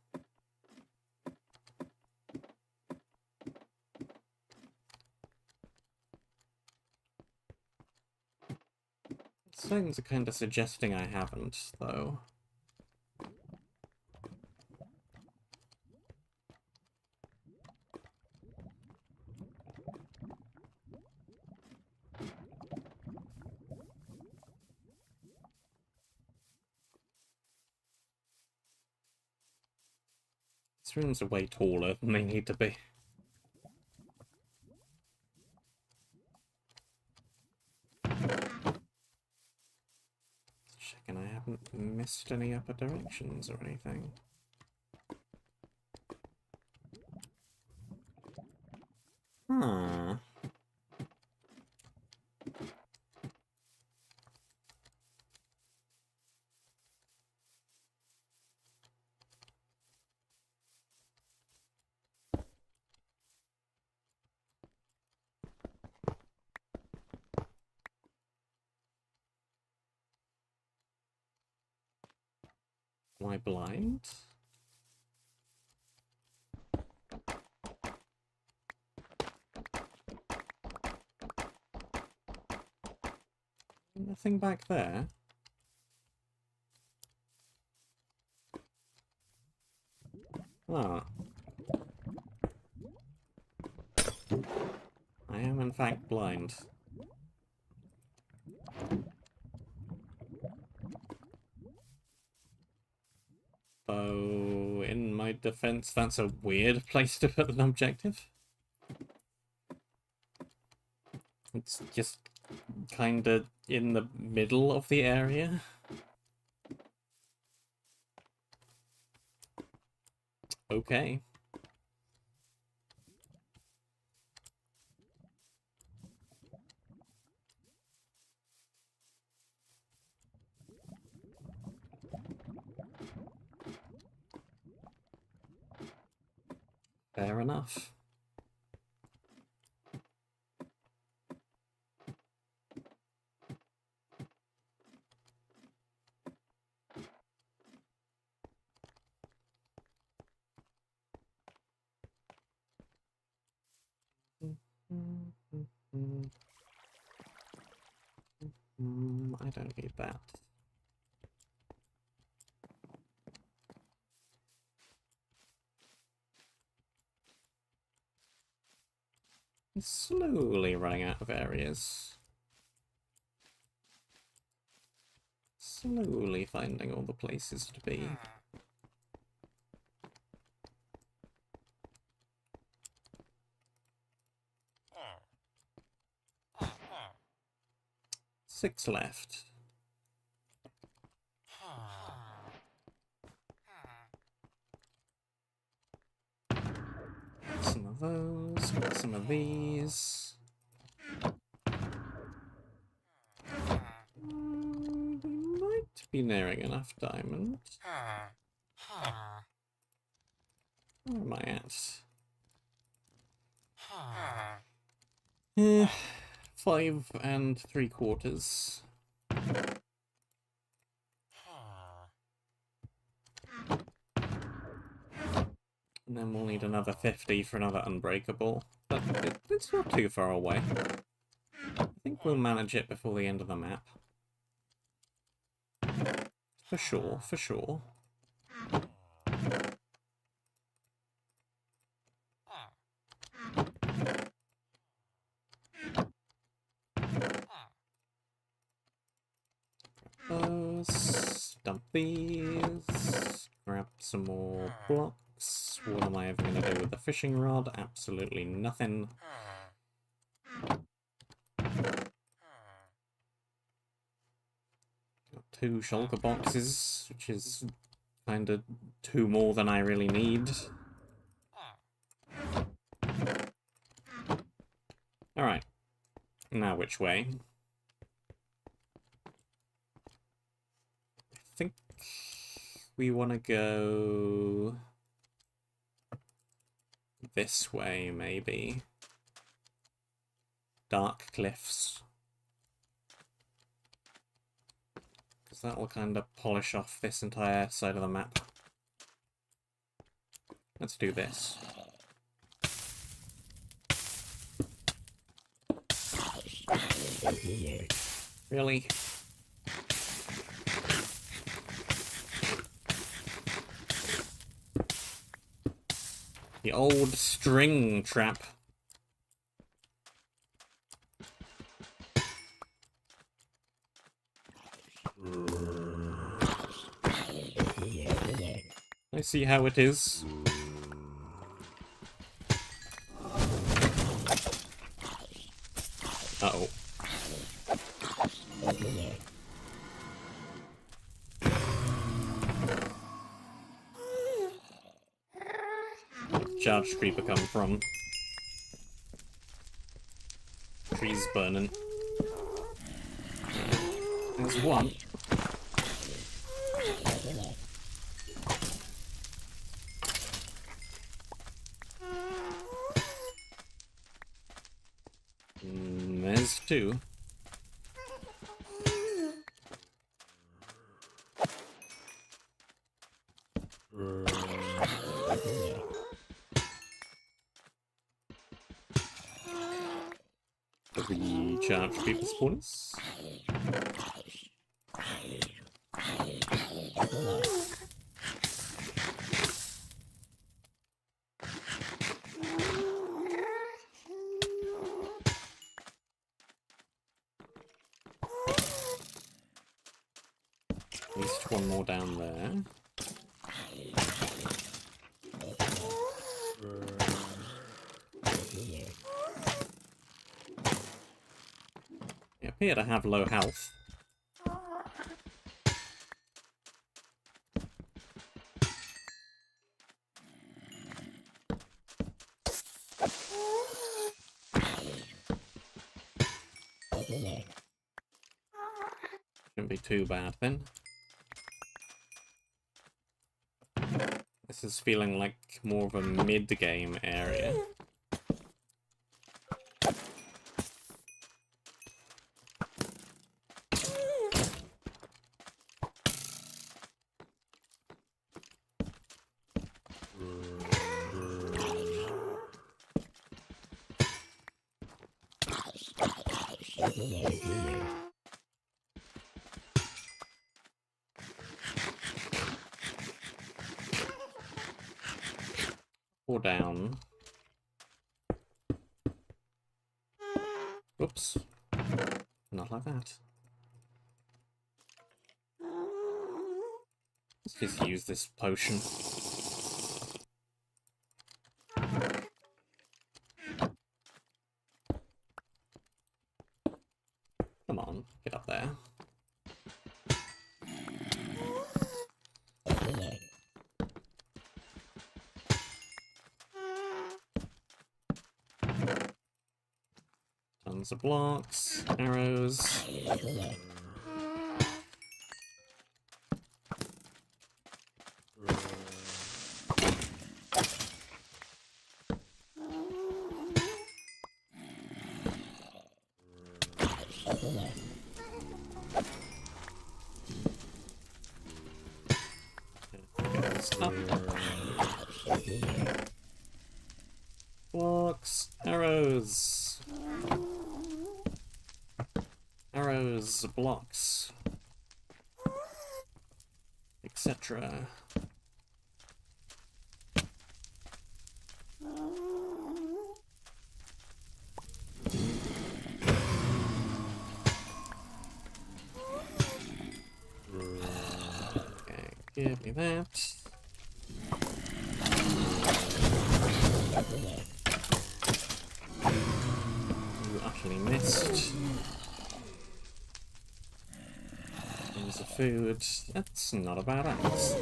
Signs are kind of suggesting I haven't, though. These rooms are way taller than they need to be. Checking I haven't missed any upper directions or anything. Huh. Am I blind? Nothing back there. Ah. I am in fact blind. So, in my defense, that's a weird place to put an objective. It's just kinda in the middle of the area. Okay. Fair enough. I don't need that. I'm slowly running out of areas. Slowly finding all the places to be. 6 left. Some of those, some of these. We might be nearing enough diamond. Where am I at? 5 3/4. And then we'll need another 50 for another unbreakable. But it's not too far away. I think we'll manage it before the end of the map. For sure, for sure. Dump these. Grab some more blocks. What am I ever going to do with the fishing rod? Absolutely nothing. Got 2 shulker boxes, which is kind of 2 more than I really need. Alright. Now which way? I think we want to go this way, maybe. Dark cliffs. Because that will kind of polish off this entire side of the map. Let's do this. Really? The old string trap. I see how it is. Uh-oh. Charged creeper come from? Trees burning. There's one. There's 2. The charged creeper spawners. At least 1 more down there. They appear to have low health. Shouldn't be too bad then. This is feeling like more of a mid-game area. Or down. Oops. Not like that. Let's just use this potion. Come on, get up there. Arrows are blocks. Arrows. Up. Blocks, arrows. Arrows, blocks, etc. Okay, give me that. You utterly missed. There's a food. That's not a bad axe.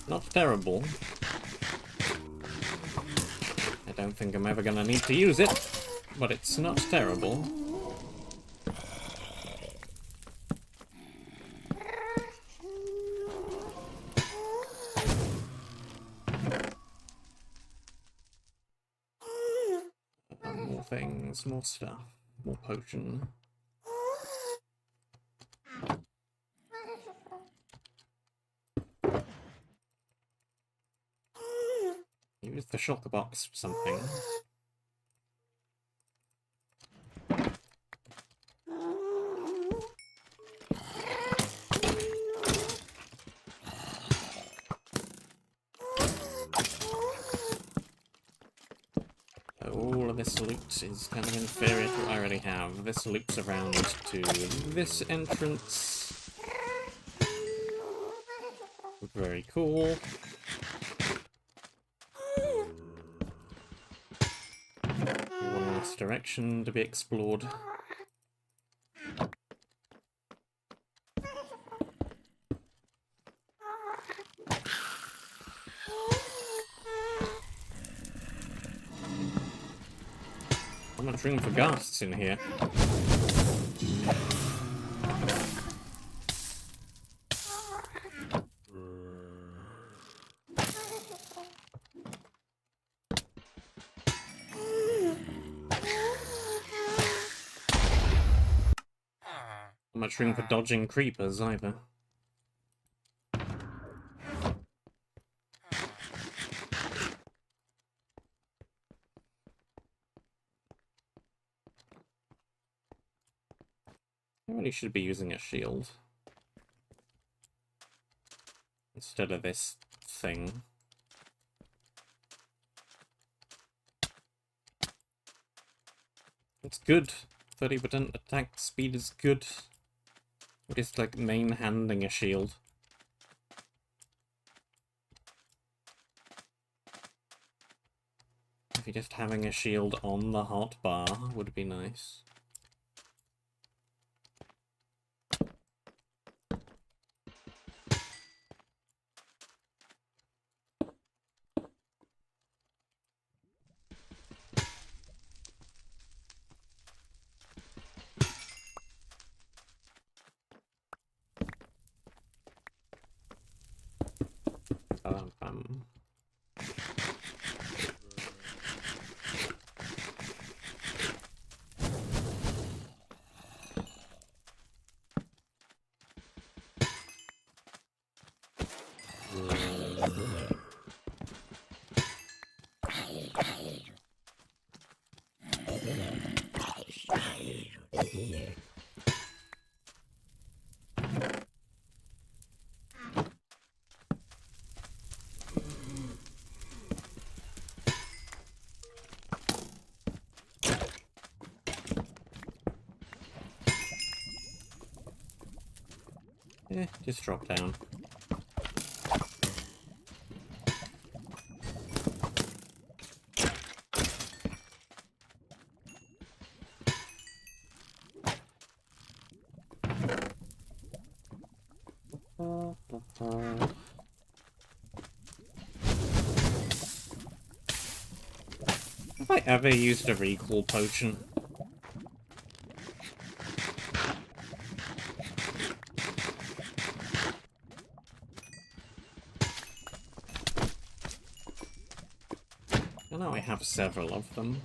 Not terrible. I don't think I'm ever gonna need to use it, but it's not terrible. More things, more stuff, more potion. Use the shulker box for something. All of this loot is kind of inferior to what I already have. This loops around to this entrance. Very cool. One last direction to be explored. How much room for ghasts in here? Not much room for dodging creepers either. I really should be using a shield instead of this thing. It's good. 30% attack speed is good. It's like main handing a shield. Maybe just having a shield on the hot bar would be nice. Um, just drop down. Have I ever used a recall potion? I know I have several of them.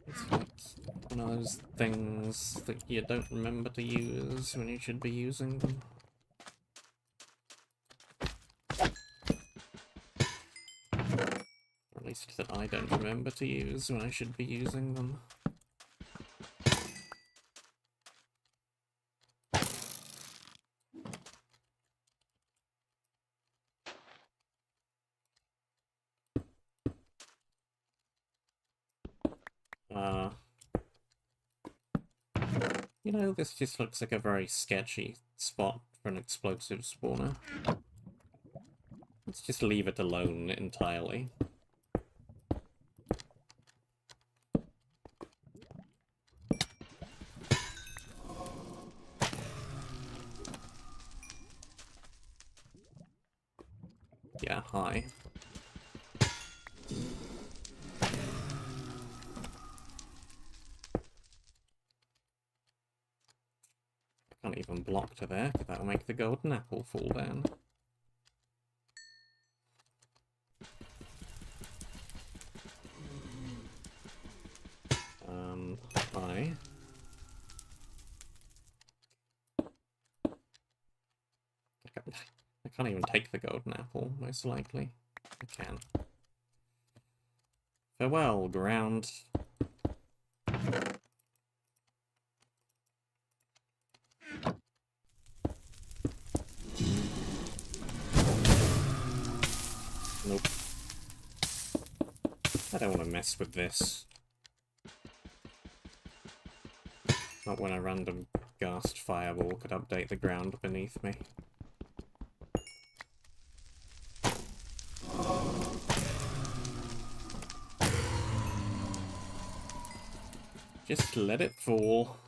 It's like one of those things that you don't remember to use when you should be using them. Or at least that I don't remember to use when I should be using them. You know, this just looks like a very sketchy spot for an explosive spawner. Let's just leave it alone entirely. Yeah, hi. Can't even block to there, because that'll make the golden apple fall down. Hi. I can't even take the golden apple, most likely. I can. Farewell, ground. Nope. I don't want to mess with this. Not when a random ghast fireball could update the ground beneath me. Just let it fall.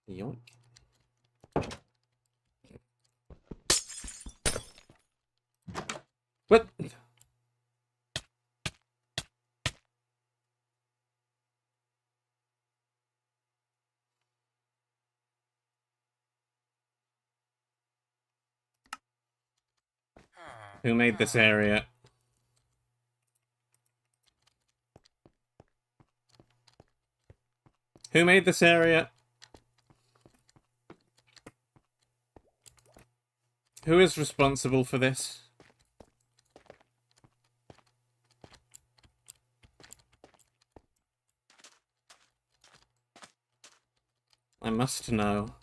Yoink. What? Who made this area? Who made this area? Who is responsible for this? I must know.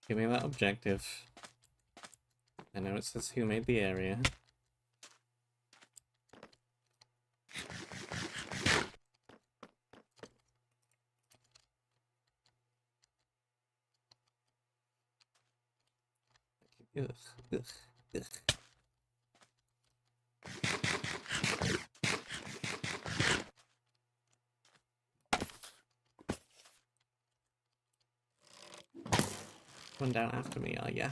Give me that objective. I know it says who made the area. Ugh, ugh, ugh. Run down after me, are ya?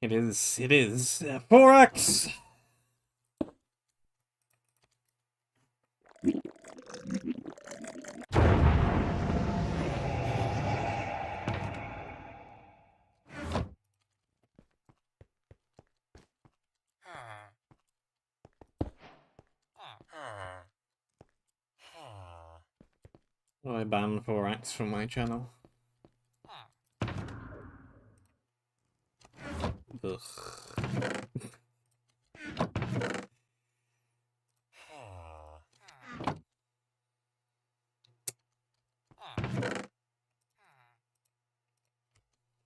It is 4x! I ban 4x from my channel. Ugh.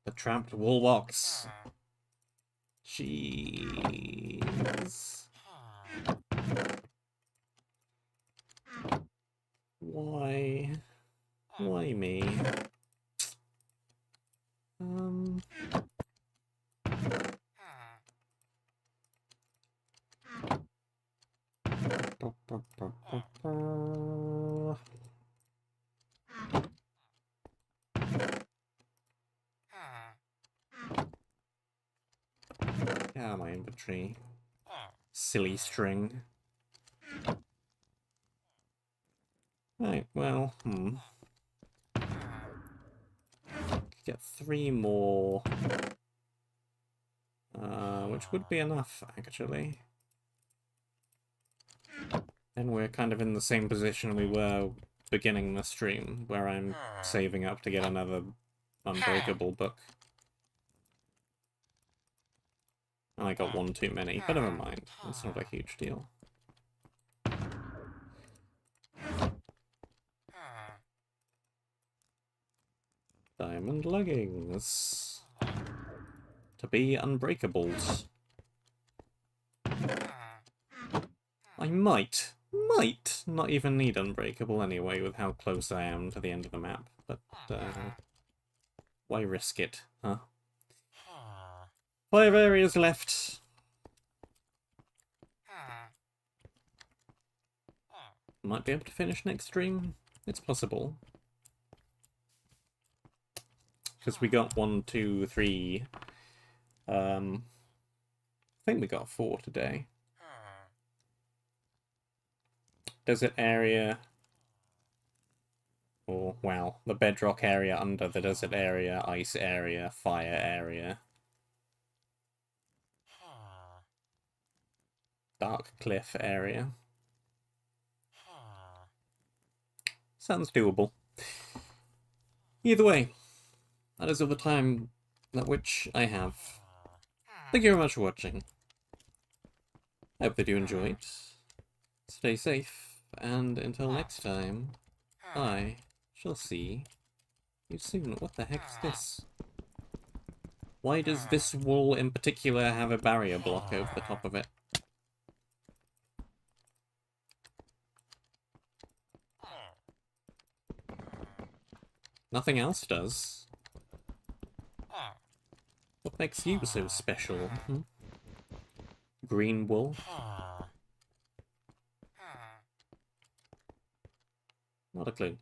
The trapped woolbox. Jeez. Why? Why me? Yeah, my inventory. Silly string. Right, well, get 3 more. Which would be enough, actually. And we're kind of in the same position we were beginning the stream, where I'm saving up to get another Unbreakable book. And I got 1 too many, but never mind. It's not a huge deal. Diamond leggings. To be unbreakables. I might not even need unbreakable anyway with how close I am to the end of the map, but why risk it, huh? 5 areas left. Might be able to finish next stream. It's possible. Because we got 1, 2, 3. I think we got 4 today. Desert area. Or, well, the bedrock area under the desert area, ice area, fire area. Dark cliff area. Sounds doable. Either way, that is all the time at which I have. Thank you very much for watching. I hope that you enjoyed. Stay safe, and until next time, I shall see you soon. What the heck is this? Why does this wall in particular have a barrier block over the top of it? Nothing else does. What makes you so special? Green wool? Not a clue.